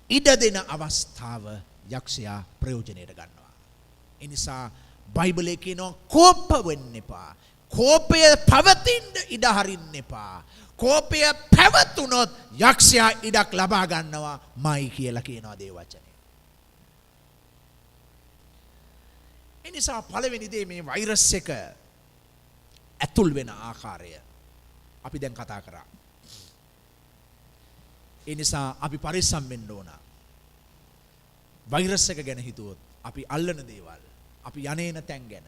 ඉඩ දෙන අවස්ථාව යක්ෂයා ප්‍රයෝජනයට ගන්නවා. ඒ නිසා බයිබලයේ කියනවා කෝප වෙන්න එපා. කෝපය පවතින්න ඉඩ හරින්න එපා. කෝපය පැවතුනොත් යක්ෂයා ඉඩක් ලබා ගන්නවා මයි කියලා කියනවා දේ වචනේ. ඒ නිසා පළවෙනි දේ මේ වෛරස් එක ඇතුල් වෙන ආකාරය අපි දැන් කතා කරා. ඒ නිසා අපි පරිස්සම් වෙන්න ඕන. වෛරස් එක ගැන හිතුවොත් අපි අල්ලන දේවල්, අපි යන්නේන තැන් ගැන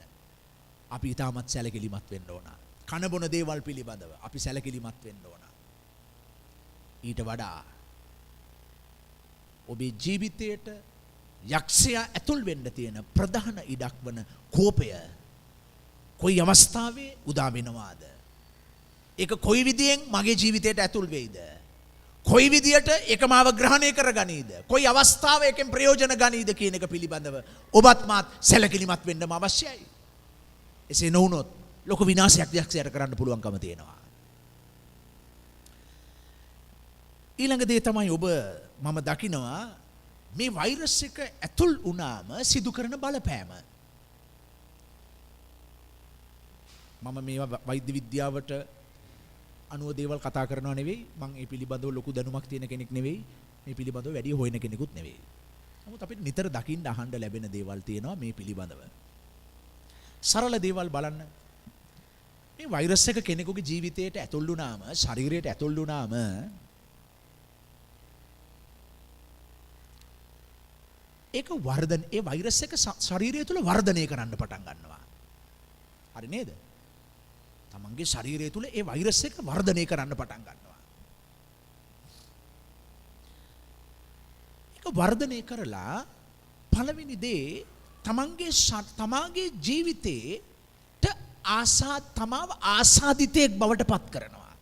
අපි ඊටමත් සැලකිලිමත් වෙන්න ඕන. කන බොන දේවල් පිළිබඳව අපි සැලකිලිමත් වෙන්න ඕන. ඊට වඩා ඔබේ ජීවිතයට යක්ෂයා ඇතුල් වෙන්න තියෙන ප්‍රධාන ඉඩක් වන කෝපය කොයි අවස්ථාවේ උදා වෙනවාද? ඒක කොයි විදියෙන් මගේ ජීවිතයට ඇතුල් වෙයිද? කොයි විදියට ඒක මාව ග්‍රහණය කරගනීද? කොයි අවස්ථාවේ එකෙන් ප්‍රයෝජන ගනීද කියන එක පිළිබඳව ඔබත් මාත් සැලකිලිමත් වෙන්නම අවශ්‍යයි. එසේ නොවුනොත් ලොකු විනාශයක් යක්ෂයාට කරන්න පුළුවන්කම තියෙනවා. ඊළඟ දේ තමයි ඔබ මම දකිනවා මේ වෛරස් එක ඇතුල් වුණාම සිදු කරන බලපෑම. මම මේවා වෛද්‍ය විද්‍යාවට අනුව දේවල් කතා කරනවා නෙවෙයි, මම ඒ පිළිබඳව ලොකු දැනුමක් තියෙන කෙනෙක් නෙවෙයි, මේ පිළිබඳව වැඩි හොයන කෙනෙකුත් නෙවෙයි. නමුත් අපිට නිතර දකින්න අහන්න ලැබෙන දේවල් තියෙනවා මේ පිළිබඳව. සරල දේවල් බලන්න. මේ වෛරස් එක කෙනෙකුගේ ජීවිතයට ඇතුල් වුණාම, ශරීරයට ඇතුල් වුණාම ඒක ඒ වෛරස් එක ශරීරය තුළ වර්ධනය කරන්න පටන් ගන්නවා. හරි නේද? තමන්ගේ ශරීරය තුළ ඒ වෛරස් එක වර්ධනය කරන්න පටන් ගන්නවා. ඒක වර්ධනය කරලා පළවෙනි දේ තමාගේ ජීවිතේට තමාව ආසාදිතයෙක් බවට පත් කරනවා.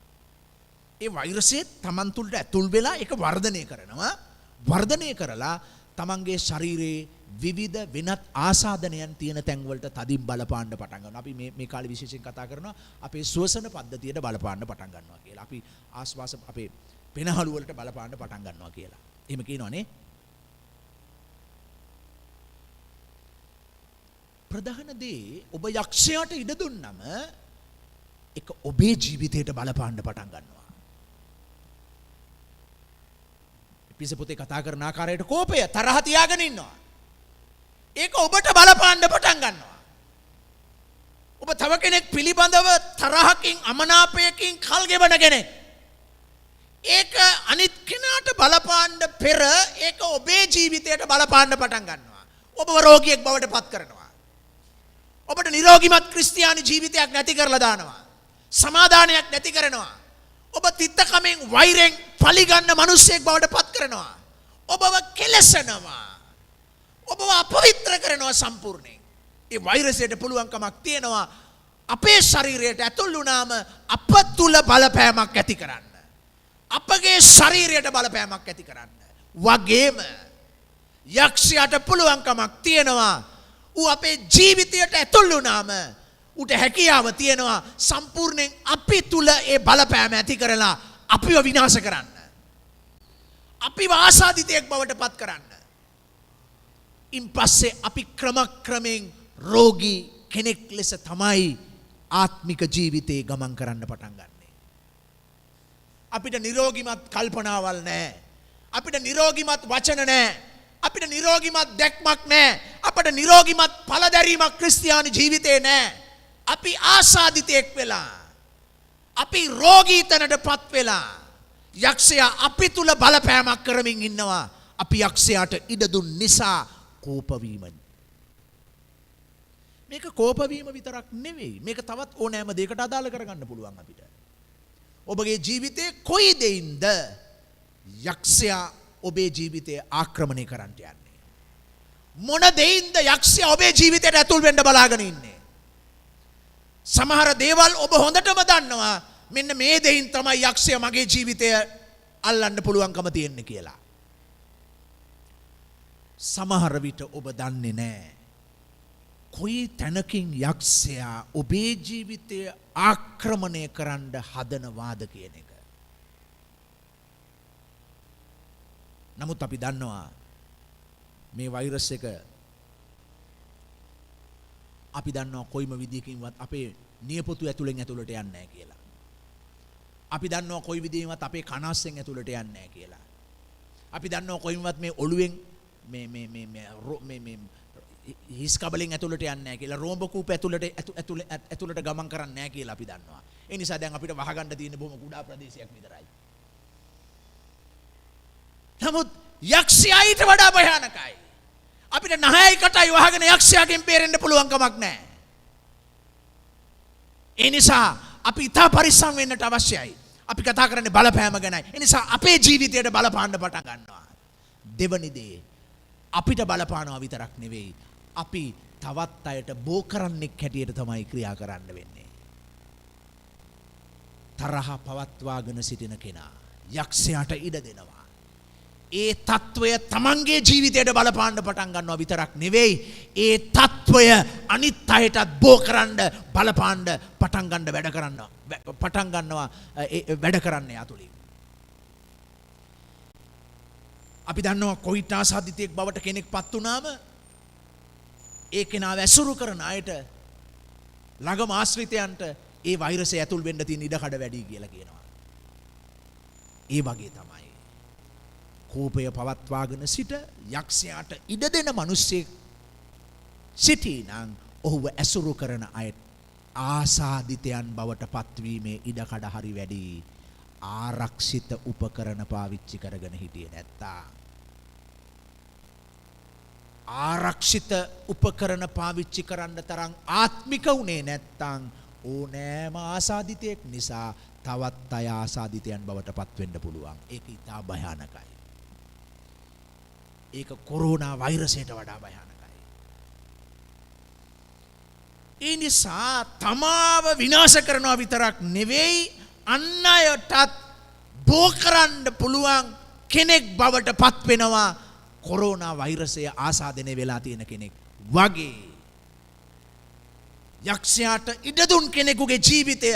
ඒ වෛරසය තමන් තුළට ඇතුල් වෙලා ඒක වර්ධනය කරනවා. වර්ධනය කරලා තමන්ගේ ශරීරයේ විවිධ වෙනත් ආසාදනයන් තියෙන තැන්වලට තදින් බලපාන්න පටන් ගන්නවා. අපි මේ කාලේ විශේෂයෙන් කතා කරනවා අපේ ශ්වසන පද්ධතියට බලපාන්න පටන් ගන්නවා කියලා. අපි ආස්වාස අපේ පෙනහළු වලට බලපාන්න පටන් ගන්නවා කියලා. එහෙම කියනවනේ. ප්‍රධාන දේ ඔබ යක්ෂයාට ඉඩ දුන්නම ඒක ඔබේ ජීවිතයට බලපාන්න පටන් ගන්නවා. පිස පොතේ කතා කරන ආකාරයට කෝපය තරහ තියාගෙන ඉන්නවා. ඒක ඔබට බලපාන්න පටන් ගන්නවා. ඔබ තව කෙනෙක් පිළිබඳව තරහකින් අමනාපයකින් කල් ගෙවන කෙනෙක්. ඒක අනිත් කෙනාට බලපාන්න පෙර ඒක ඔබේ ජීවිතයට බලපාන්න පටන් ගන්නවා. ඔබව රෝගියෙක් බවට පත් කරනවා. ඔබට නිරෝගිමත් ක්‍රිස්තියානි ජීවිතයක් නැති කරලා දානවා. සමාදානයක් නැති කරනවා. ඔබ තිත්තකමෙන් වෛරෙන් පලිගන්න මිනිසෙක් බවට පත් කරනවා. ඔබව කෙලසනවා. ඔබව අපවිත්‍ර කරනවා සම්පූර්ණයෙන්. ඒ වෛරසයට පුළුවන්කමක් තියෙනවා අපේ ශරීරයට ඇතුල් වුණාම අප තුල බලපෑමක් ඇති කරන්න. අපගේ ශරීරයට බලපෑමක් ඇති කරන්න. වගේම යක්ෂයාට පුළුවන්කමක් තියෙනවා ඌ අපේ ජීවිතයට ඇතුල් වුණාම ඌට හැකියාව තියෙනවා සම්පූර්ණයෙන් අපි තුල ඒ බලපෑම ඇති කරලා අපිව විනාශ කරන්න. අපිව ආසාදිතයෙක් බවට පත් කරන්න. ඉන් පස්සේ අපි ක්‍රමක්‍රමයෙන් රෝගී කෙනෙක් ලෙස තමයි ආත්මික ජීවිතේ ගමන් කරන්න පටන් ගන්නෙ. අපිට නිරෝගිමත් කල්පනාවල් නැහැ. අපිට නිරෝගිමත් වචන නැහැ. අපිට නිරෝගිමත් දැක්මක් නැහැ. අපිට නිරෝගිමත් පළදැරීමක් ක්‍රිස්තියානි ජීවිතේ නැහැ. අපි ආසාදිතයෙක් වෙලා අපි රෝගී තැනටපත් වෙලා යක්ෂයා අපි තුල බලපෑමක් කරමින් ඉන්නවා. අපි යක්ෂයාට ඉඩ දුන් නිසා කෝපවීම. මේක කෝපවීම විතරක් නෙවෙයි. මේක තවත් ඕනෑම දෙයකට අදාළ කරගන්න පුළුවන් අපිට. ඔබගේ ජීවිතේ කොයි දෙයින්ද යක්ෂයා ඔබේ ජීවිතය ආක්‍රමණය කරන්න යන්නේ? මොන දෙයින්ද යක්ෂයා ඔබේ ජීවිතයට ඇතුල් වෙන්න බලාගෙන ඉන්නේ? සමහර දේවල් ඔබ හොඳටම දන්නවා මෙන්න මේ දෙයින් තමයි යක්ෂයා මගේ ජීවිතය අල්ලන්න පුළුවන්කම තියෙන්නේ කියලා. සමහර විට ඔබ දන්නේ නැහැ කොයි තැනකින් යක්ෂයා ඔබේ ජීවිතය ආක්‍රමණය කරන්න හදනවාද කියන එක. නමුත් අපි දන්නවා මේ වෛරස් එක අපි දන්නවා කොයිම විදියකින්වත් අපේ නියපොතු ඇතුලෙන් ඇතුලට යන්නේ නැහැ කියලා. අපි දන්නවා කොයි විදියෙන්වත් අපේ කනස්සෙන් ඇතුලට යන්නේ නැහැ කියලා. අපි දන්නවා කොයිමවත් මේ ඔළුවෙන් මේ හිස් කබලෙන් ඇතුලට යන්නේ නැහැ කියලා. රෝම කූප ඇතුලට ගමන් කරන්නේ නැහැ කියලා අපි දන්නවා. ඒ නිසා දැන් අපිට වහගන්න තියෙන බොහොම කුඩා ප්‍රදේශයක් විතරයි. නමුත් යක්ෂයා ඊට වඩා භයානකයි. අපිට නහයයි කටයි වහගෙන යක්ෂයාගෙන් බේරෙන්න පුළුවන් කමක් නැහැ. ඒ නිසා අපි ඉතා පරිස්සම් වෙන්නට අවශ්‍යයි. අපි කතා කරන්නේ බලපෑම ගැනයි. ඒ නිසා අපේ ජීවිතයට බලපාන්න පටන් ගන්නවා. දෙවනි දේ අපිට බලපානවා විතරක් නෙවෙයි. අපි තවත් අයට බෝ කරන්නෙක් හැටියට තමයි ක්‍රියා කරන්න වෙන්නේ. තරහ පවත්වාගෙන සිටින කෙනා යක්ෂයාට ඉඩ දෙනවා. ඒ තත්වය තමන්ගේ ජීවිතයට බලපාන්න පටන් ගන්නවා විතරක් නෙවෙයි. ඒ තත්වය අනිත් අයටත් බෝ කරන්න බලපාන්න පටන් ගන්නවා වැඩ කරන්න යතුලින්. අපි දන්නවා කොවිඩ් ආසාදිතයෙක් බවට කෙනෙක් පත් වුණාම ඒ කෙනාව ඇසුරු කරන අයට ළඟම ආශ්‍රිතයන්ට ඒ වෛරසය ඇතුල් වෙන්න තියෙන ඉඩකඩ වැඩි කියලා කියනවා. ඒ වගේ තමයි කෝපය පවත්වාගෙන සිට යක්ෂයාට ඉඩ දෙන මිනිස්සෙක් සිටිනම් ඔහුව ඇසුරු කරන අය ආසාදිතයන් බවට පත්වීමේ ඉඩකඩ හරි වැඩි. ආරක්ෂිත උපකරණ පාවිච්චි කරගෙන හිටියේ නැත්තා. ආරක්ෂිත උපකරණ පාවිච්චි කරන්න තරම් ආත්මික උනේ නැත්තම් ඕනෑම ආසාදිතයෙක් නිසා තවත් අය ආසාදිතයන් බවට පත් වෙන්න පුළුවන්. ඒක ඉතා භයානකයි. ඒක කොරෝනා වෛරසයට වඩා භයානකයි. ඒ නිසා තමාව විනාශ කරනවා විතරක් නෙවෙයි අන් අයටත් බෝ කරන්න පුළුවන් කෙනෙක් බවට පත් වෙනවා කොරෝනා වෛරසය ආසාදනය වෙලා තියෙන කෙනෙක් වගේ. යක්ෂයාට ඉඩ දුන් කෙනෙකුගේ ජීවිතය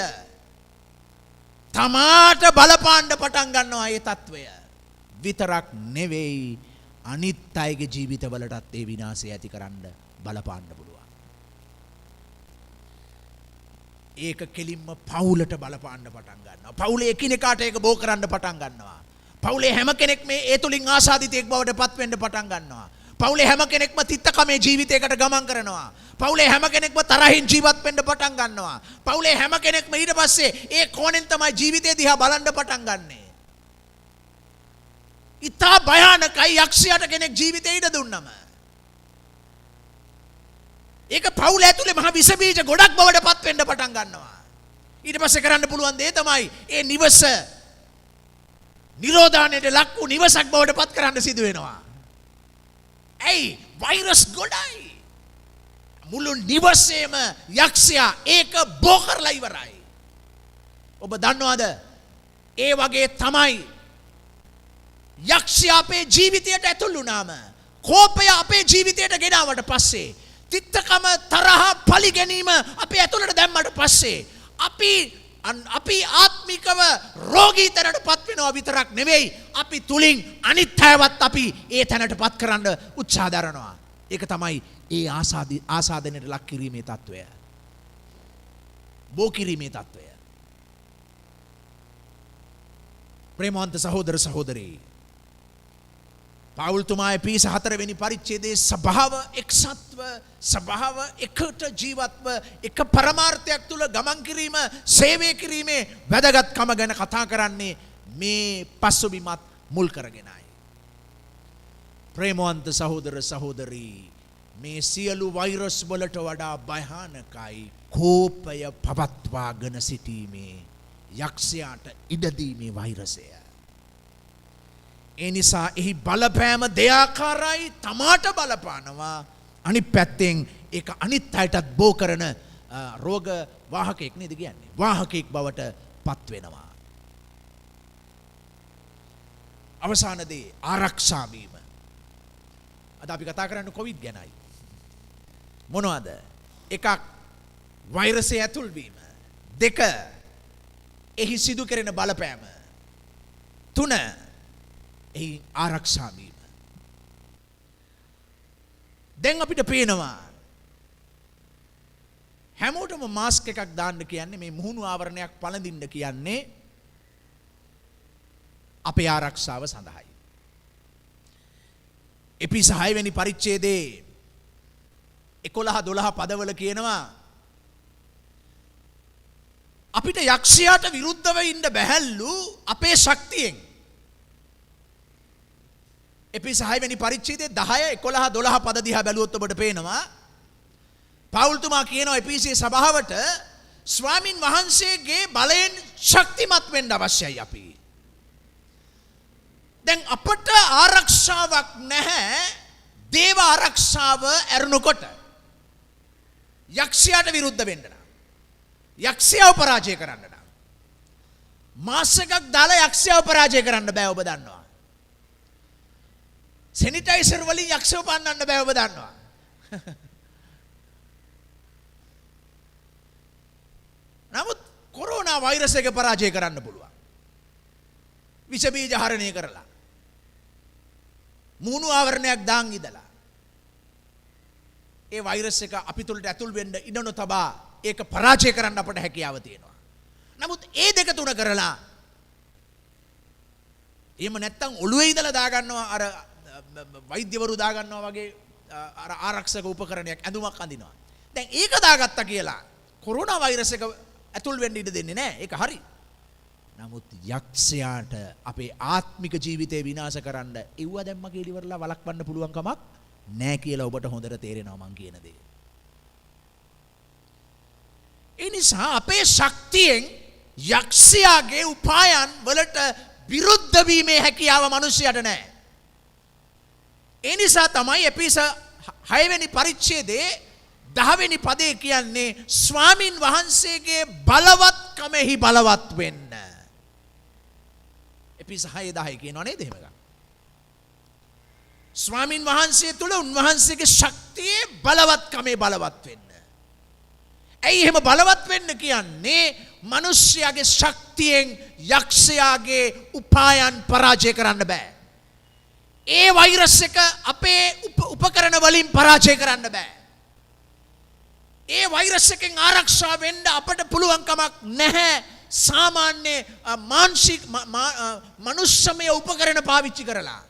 තමාට බලපාන්න පටන් ගන්නවා ඒ తත්වය. විතරක් නෙවෙයි අනිත් අයගේ ජීවිතවලටත් ඒ විනාශය ඇති කරන්න බලපාන්න පුළුවන්. ඒක කෙලින්ම පවුලට බලපාන්න පටන් ගන්නවා. පවුලේ එකිනෙකාට ඒක බෝ කරන්න පටන් ගන්නවා. පවුලේ හැම කෙනෙක්ම ඒ තුලින් ආසාදිතයෙක් බවට පත් වෙන්න පටන් ගන්නවා. පවුලේ හැම කෙනෙක්ම තිත්තකමේ ජීවිතයකට ගමන් කරනවා. පවුලේ හැම කෙනෙක්ම තරහින් ජීවත් වෙන්න පටන් ගන්නවා. පවුලේ හැම කෙනෙක්ම ඊට පස්සේ ඒ කෝණෙන් තමයි ජීවිතය දිහා බලන්න පටන් ගන්නෙ. ඉතා භයානකයි යක්ෂයාට කෙනෙක් ජීවිතේ ඉඩ දුන්නම. ඒක පවුල ඇතුලේ මහ විස බීජ ගොඩක් බවට පත් වෙන්න පටන් ගන්නවා. ඊට පස්සේ කරන්න පුළුවන් දේ තමයි ඒ නිවස නිරෝධානයට ලක් වූ නිවසක් බවට පත් කරන්න සිදු වෙනවා. ඇයි වෛරස් ගොඩයි. මුළු නිවසේම යක්ෂයා ඒක බෝ කරලා ඉවරයි. ඔබ දන්නවද? ඒ වගේ තමයි යක්ෂයා අපේ ජීවිතයට ඇතුල් වුණාම කෝපය අපේ ජීවිතයට ගෙනාවට පස්සේ තිත්තකම තරහ පලි ගැනීම අපේ ඇතුළට දැම්මට පස්සේ අපි ආත්මිකව රෝගී තැනට පත් වෙනවා විතරක් නෙවෙයි අපි තුලින් අනිත් අයවත් අපි ඒ තැනට පත් කරන්න උත්සාහ දරනවා. ඒක තමයි ඒ ආසාදනයට ලක් කිරීමේ తত্ত্বය. බෝ කිරීමේ తত্ত্বය. ප්‍රේමවන්ත සහෝදර සහෝදරී, පවුල්තුමා එපිස 4 වෙනි පරිච්ඡේදයේ ස්වභාව එක්සත්ව ස්වභාව එකට ජීවත්ව එක පරමාර්ථයක් තුල ගමන් කිරීම සේවය කිරීමේ වැදගත්කම ගැන කතා කරන්නේ මේ පසුබිමත් මුල් කරගෙනයි. ප්‍රේමවන්ත සහෝදර සහෝදරී, මේ සියලු වෛරස් වලට වඩා භයානකයි කෝපය පවත්වාගෙන සිටීමේ යක්ෂයාට ඉඩ දීමේ වෛරසය. ඒ නිසා එහි බලපෑම දෙආකාරයි. තමාට බලපානවා, අනිත් පැත්තෙන් ඒක අනිත් අයටත් බෝ කරන රෝග වාහකයක් නේද කියන්නේ, වාහකයක් බවට පත් වෙනවා. අවසානදී ආරක්ෂා වීම. අද අපි කතා කරන්නේ කොවිඩ් ගැනයි. මොනවද? එකක් වෛරසය ඇතුල් වීම, දෙක එහි සිදු කෙරෙන බලපෑම, තුන එහි ආරක්ෂා වීම. දැන් අපිට පේනවා හැමෝටම මාස්ක් එකක් දාන්න කියන්නේ, මේ මුහුණු ආවරණයක් පළඳින්න කියන්නේ අපේ ආරක්ෂාව සඳහායි. එපිස 6 වෙනි පරිච්ඡේදයේ 11-12 පදවල කියනවා අපිට යක්ෂයාට විරුද්ධව ඉන්න බැහැල්ලු අපේ ශක්තියෙන්. එපිස 6 වෙනි පරිච්ඡේදයේ 10-11-12 පද දිහා බැලුවොත් ඔබට පේනවා පවුල්තුමා කියනවා එපිසියේ සභාවට ස්වාමින් වහන්සේගේ බලයෙන් ශක්තිමත් වෙන්න අවශ්‍යයි අපි. දැන් අපට ආරක්ෂාවක් නැහැ දේව ආරක්ෂාව ඇරුණකොට. යක්ෂයාට විරුද්ධ වෙන්න නම්, යක්ෂයාව පරාජය කරන්න නම් මාස් එකක් දාලා යක්ෂයාව පරාජය කරන්න බෑ. ඔබ දන්නවා. සැනිටයිසර් වලින් යක්ෂව පන්නන්න බෑ. ඔබ දන්නවා. නමුත් කොරෝනා වෛරස් එක පරාජය කරන්න පුළුවන්. විෂ බීජ හරණය කරලා, මූණු ආවරණයක් දාන් ඉදලා ඒ වෛරස් එක අපි තුළට ඇතුල් වෙන්න ඉඩ නොතබා ඒක පරාජය කරන්න අපට හැකියාව තියෙනවා. නමුත් ඒ දෙක තුන කරලා එහෙම නැත්තම් ඔළුවේ ඉඳලා දාගන්නවා, අර වෛද්‍යවරු දාගන්නවා වගේ අර ආරක්ෂක උපකරණයක් ඇඳුමක් අඳිනවා. දැන් ඒක දාගත්තා කියලා කොරෝනා වෛරස් එක ඇතුල් වෙන්න ඉඩ දෙන්නේ නැහැ. ඒක හරි. නමුත් යක්ෂයාට අපේ ආත්මික ජීවිතේ විනාශ කරන්න ඉව්ව දැම්ම කියලා ඉවරලා වළක්වන්න පුළුවන් කමක් නැහැ කියලා ඔබට හොඳට තේරෙනවා මං කියන දේ. ඒ නිසා අපේ ශක්තියෙන් යක්ෂයාගේ උපායන් වලට විරුද්ධ වීමේ හැකියාව මිනිසයාට නැහැ. ඒ නිසා තමයි එපිස 6 වෙනි පරිච්ඡේදයේ 10වෙනි පදේ කියන්නේ ස්වාමින් වහන්සේගේ බලවත්කමෙහි බලවත් වෙන්න. එපිස 6:10 කියනවා නේද එහෙම එකක්. ස්වාමින් වහන්සේ තුල උන්වහන්සේගේ ශක්තියේ බලවත්කමේ බලවත් වෙන්න. ඇයි එහෙම බලවත් වෙන්න කියන්නේ? මිනිස්යාගේ ශක්තියෙන් යක්ෂයාගේ උපායන් පරාජය කරන්න බෑ. ඒ වෛරස් එක අපේ උපකරණ වලින් පරාජය කරන්න බෑ. ඒ වෛරස් එකෙන් ආරක්ෂා වෙන්න අපට පුළුවන් කමක් නැහැ. සාමාන්‍ය මානසික මනුෂ්‍යමය උපකරණ පාවිච්චි කරලා.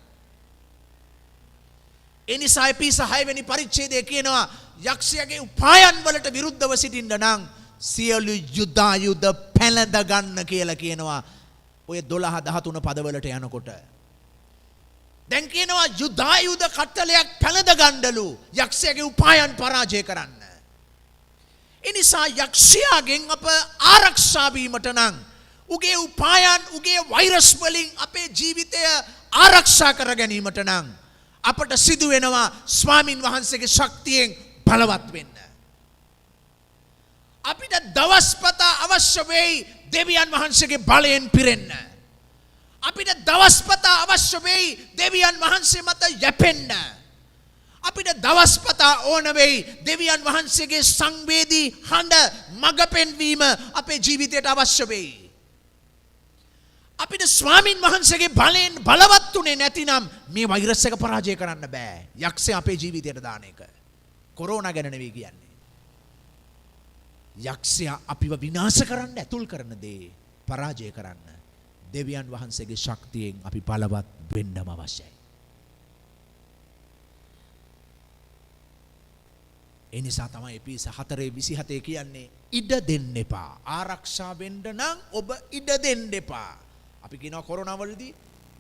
ඒ නිසා එපිස 6 වෙනි පරිච්ඡේදයේ කියනවා යක්ෂයාගේ උපායන් වලට විරුද්ධව සිටින්න නම් සියලු යුදායුධ පැලඳ ගන්න කියලා කියනවා. ඔය 12 13 පදවලට යනකොට දැන් කියනවා යුදායුධ කට්ටලයක් පැලඳ ගන්නලු යක්ෂයාගේ උපායන් පරාජය කරන්න. ඒ නිසා යක්ෂයාගෙන් අප ආරක්ෂා වීමට නම් උගේ උපායන් උගේ වෛරස් වලින් අපේ ජීවිතය ආරක්ෂා කර ගැනීමට නම් අපට සිදු වෙනවා ස්වාමින් වහන්සේගේ ශක්තියෙන් බලවත් වෙන්න. අපිට දවස්පතා අවශ්‍ය වෙයි දෙවියන් වහන්සේගේ බලයෙන් පිරෙන්න. අපිට දවස්පතා අවශ්‍ය වෙයි දෙවියන් වහන්සේ මත යැපෙන්න. අපිට දවස්පතා ඕන වෙයි දෙවියන් වහන්සේගේ සංවේදී හඬ මඟ පෙන්වීම අපේ ජීවිතයට අවශ්‍ය වෙයි. අපිට ස්වාමින් වහන්සේගේ බලයෙන් බලවත් උනේ නැතිනම් මේ වෛරස් එක පරාජය කරන්න බෑ. යක්ෂය අපේ ජීවිතයට දාන එක. කොරෝනා ගැන නෙවෙයි කියන්නේ. යක්ෂයා අපිව විනාශ කරන්න ඇතුල් කරන දේ පරාජය කරන්න දෙවියන් වහන්සේගේ ශක්තියෙන් අපි බලවත් වෙන්නම අවශ්‍යයි. ඒ නිසා තමයි එපිස 4:27 කියන්නේ ඉඩ දෙන්න එපා. ආරක්ෂා වෙන්න නම් ඔබ ඉඩ දෙන්න එපා. අපි කියනවා කොරෝනා වලදී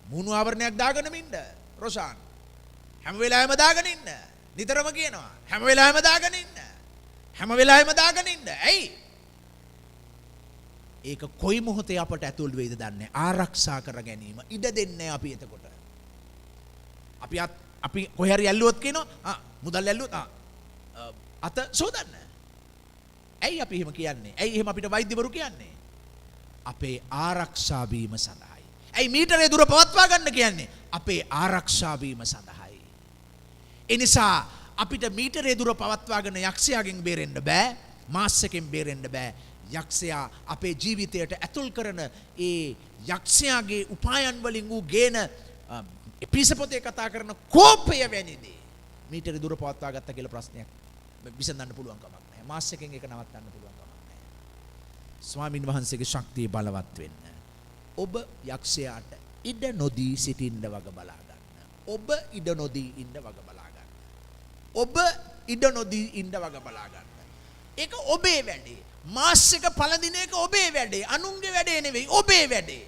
මුණු ආවරණයක් දාගෙන ඉන්න. රොෂාන් හැම වෙලාවෙම දාගෙන ඉන්න. නිතරම කියනවා හැම වෙලාවෙම දාගෙන ඉන්න. හැම වෙලාවෙම දාගෙන ඉන්න. ඇයි? ඒක කොයි මොහොතේ අපට ඇතුල් වෙයිද දන්නේ. ආරක්ෂා කර ගැනීම ඉඩ දෙන්නේ අපි එතකොට. අපි කොහේ හරි ඇල්ලුවොත් කියනවා මුදල් ඇල්ලුවොත් අත සෝදන්න. ඇයි අපි එහෙම කියන්නේ? ඇයි එහෙම අපිට වෛද්‍යවරු කියන්නේ? අපේ ආරක්ෂා වීම සඳහායි. ඇයි මීටරේ දුර පවත්වා ගන්න කියන්නේ? අපේ ආරක්ෂා වීම සඳහායි. ඒ නිසා අපිට මීටරේ දුර පවත්වාගෙන යක්ෂයාගෙන් බේරෙන්න බෑ. මාස් එකෙන් බේරෙන්න බෑ. යක්ෂයා අපේ ජීවිතයට ඇතුල් කරන ඒ යක්ෂයාගේ උපායන් වලින් ඌ ගේන එපිස පොතේ කතා කරන කෝපය වැනි දේ මීටරේ දුර පවත්වා ගත්තා කියලා ප්‍රශ්නයක් විසඳන්න පුළුවන් කමක් නැහැ. මාස් එකෙන් ඒක නවත්තන්න පුළුවන් කමක් නැහැ. ස්වාමින් වහන්සේගේ ශක්තිය බලවත් වෙන්න. ඔබ යක්ෂයාට ඉඩ නොදී සිටින්න වග බලා ගන්න. ඔබ ඉඩ නොදී ඉන්න වග බලා ගන්න. ඔබ ඉඩ නොදී ඉන්න වග බලා ගන්න. ඒක ඔබේ වැඩේ. මාස් එක පළඳින එක ඔබේ වැඩේ. අනුන්ගේ වැඩේ නෙවෙයි. ඔබේ වැඩේ.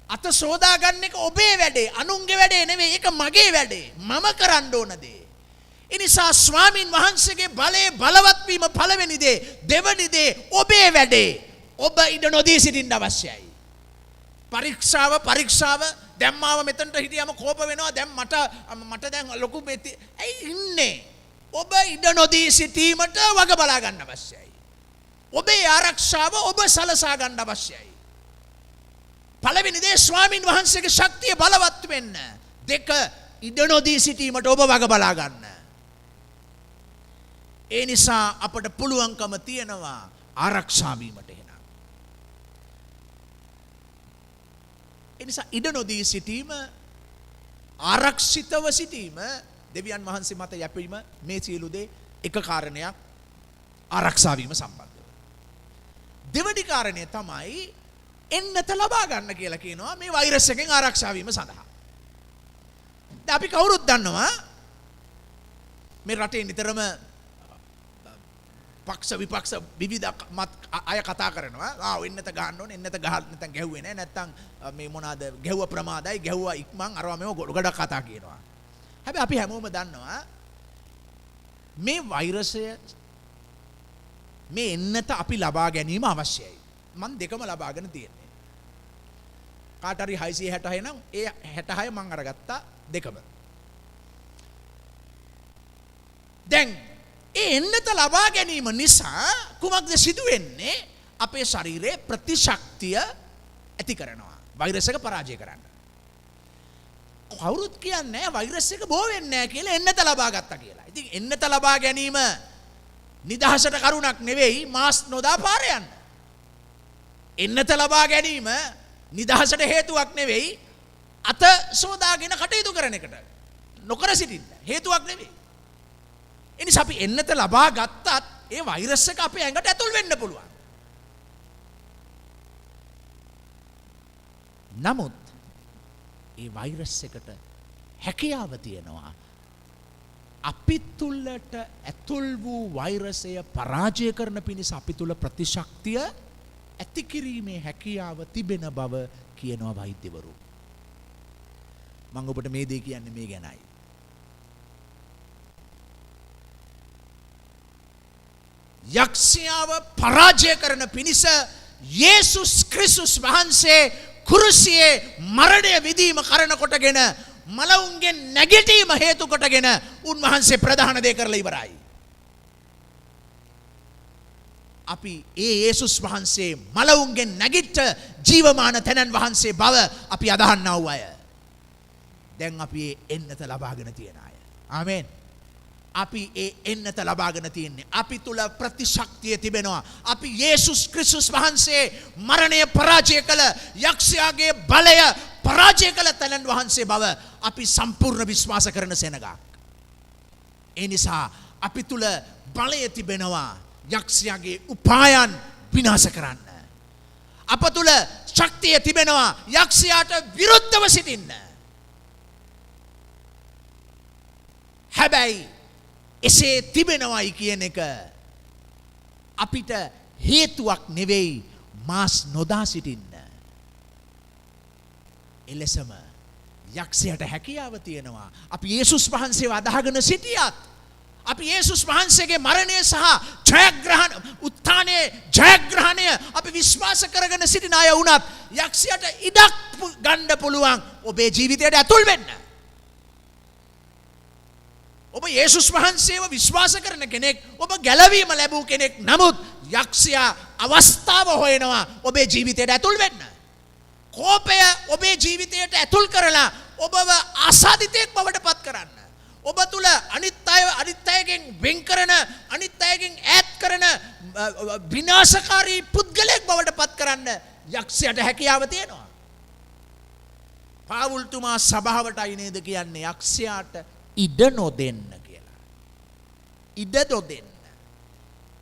අත සෝදා ගන්න එක ඔබේ වැඩේ. අනුන්ගේ වැඩේ නෙවෙයි. ඒක මගේ වැඩේ. මම කරන්න ඕන දේ. එනිසා ස්වාමින් වහන්සේගේ බලයේ බලවත් වීම පළවෙනි දේ. දෙවෙනි දේ ඔබේ වැඩේ. ඔබ ඉඩ නොදී සිටින්න අවශ්‍යයි. පරීක්ෂාව දැන් මාව මෙතනට හිටියම කෝප වෙනවා. දැන් මට දැන් ලොකු මෙති. ඇයි ඉන්නේ? ඔබ ඉඩ නොදී සිටීමට වග බලා ගන්න අවශ්‍යයි. ඔබේ ආරක්ෂාව ඔබ සලසා ගන්න අවශ්‍යයි. පළවෙනි දේ ස්වාමින් වහන්සේගේ ශක්තිය බලවත් වෙන්න. දෙක ඉඩ නොදී සිටීමට ඔබ වග බලා ගන්න. ඒ නිසා අපට පුළුවන්කම තියෙනවා ආරක්ෂා වීමට එහෙනම්. ඒ නිසා ඉඩ නොදී සිටීම ආරක්ෂිතව සිටීම දෙවියන් වහන්සේ මත යැපීම මේ සියලු දේ එක කාරණයක් ආරක්ෂා වීම සම්බන්ධව. දෙවැනි කාරණය තමයි එන්නත ලබා ගන්න කියලා කියනවා මේ වෛරස් එකෙන් ආරක්ෂා වීම සඳහා. දැන් අපි කවුරුත් දන්නවා මේ රටේ නිතරම පක්ෂ විපක්ෂ විවිධ අය කතා කරනවා. එන්නත ගහන්න ඕනේ. එන්නත ගහලා නැත්නම් ගැහුවේ නැහැ. නැත්නම් මේ මොනවාද ගැහුව ප්‍රමාදයි ගැහුවා ඉක්මන් අරවා මේව ගොඩක් කතා කියනවා. හැබැයි අපි හැමෝම දන්නවා මේ වෛරසය මේ එන්නත අපි ලබා ගැනීම අවශ්‍යයි. මම දෙකම ලබාගෙන තියෙන්නේ. කාට හරි 666 නම් ඒ 66 මම අරගත්තා දෙකම. දැන් ඒ එන්නත ලබා ගැනීම නිසා කුමක්ද සිදු වෙන්නේ? අපේ ශරීරයේ ප්‍රතිශක්තිය ඇති කරනවා. වෛරස් එක පරාජය කරන්න. කවුරුත් කියන්නේ වෛරස් එක බෝ වෙන්නේ නැහැ කියලා එන්නත ලබා ගත්තා කියලා. ඉතින් එන්නත ලබා ගැනීම නිදහසට කරුණක් නෙවෙයි මාස් නොදා පාර යන්න. එන්නත ලබා ගැනීම නිදහසට හේතුවක් නෙවෙයි අත සෝදාගෙන කටයුතු කරන එකට. නොකර සිටින්න හේතුවක් නෙවෙයි. එනිසා අපි එන්නත ලබා ගත්තත් ඒ වෛරස් එක අපේ ඇඟට ඇතුල් වෙන්න පුළුවන්. නමුත් ඒ වෛරස් එකට හැකියාව තියෙනවා අපි තුළට ඇතුල් වූ වෛරසය පරාජය කරන පිණිස අපි තුළ ප්‍රතිශක්තිය ඇති කිරීමේ හැකියාව තිබෙන බව කියනවා වෛද්‍යවරු. මම ඔබට මේ දේ කියන්නේ මේ ගැනයි. යක්ෂයාව පරාජය කරන පිණිස යේසුස් ක්‍රිස්තුස් වහන්සේ කුරුසියේ මරණය විඳීම කරන කොටගෙන මලවුන්ගෙන් නැගිටීම හේතු කොටගෙන උන්වහන්සේ ප්‍රධාන දේ කරලා ඉවරයි. අපි ඒ යේසුස් වහන්සේ මලවුන්ගෙන් නැගිට ජීවමාන තැනන් වහන්සේ බව අපි අදහන්නා වූ අය. දැන් අපි ඒ එන්නත ලබාගෙන තියෙන අය. ආමේන්. අපි ඒ එන්නත ලබාගෙන තියෙන්නේ. අපි තුල ප්‍රතිශක්තිය තිබෙනවා. අපි යේසුස් ක්‍රිස්තුස් වහන්සේ මරණය පරාජය කළ යක්ෂයාගේ බලය පරාජය කළ තැනන් වහන්සේ බව අපි සම්පූර්ණ විශ්වාස කරන සෙනගක්. ඒ නිසා අපි තුල බලය තිබෙනවා යක්ෂයාගේ උපායන් විනාශ කරන්න. අප තුල ශක්තිය තිබෙනවා යක්ෂයාට විරුද්ධව සිටින්න. හැබැයි එසේ තිබෙනවයි කියන එක අපිට හේතුවක් නෙවෙයි මාස් නොදා සිටින්න. එලෙසම යක්ෂයාට හැකියාව තියෙනවා. අපි යේසුස් වහන්සේව අදහගෙන සිටියත් අපි යේසුස් වහන්සේගේ මරණය සහ ජයග්‍රහණ උත්ථානයේ ජයග්‍රහණය අපි විශ්වාස කරගෙන සිටින අය වුණත් යක්ෂයාට ඉඩක් ගන්න පුළුවන් ඔබේ ජීවිතයට ඇතුල් වෙන්න. ඔබ යේසුස් වහන්සේව විශ්වාස කරන කෙනෙක්, ඔබ ගැලවීම ලැබූ කෙනෙක්. නමුත් යක්ෂයා අවස්ථාව හොයනවා ඔබේ ජීවිතයට ඇතුල් වෙන්න. කෝපය ඔබේ ජීවිතයට ඇතුල් කරලා ඔබව ආසාදිතයෙක් බවට පත් කරන්න. ඔබ තුල අනිත් අයගෙන් වෙන් කරන, අනිත් අයගෙන් ඈත් කරන විනාශකාරී පුද්ගලයෙක් බවට පත් කරන්න යක්ෂයාට හැකියාව තියෙනවා. පාවුල්තුමා සභාවටයි නේද කියන්නේ යක්ෂයාට ඉඩ නොදෙන්න කියලා. ඉඩ නොදෙන්න.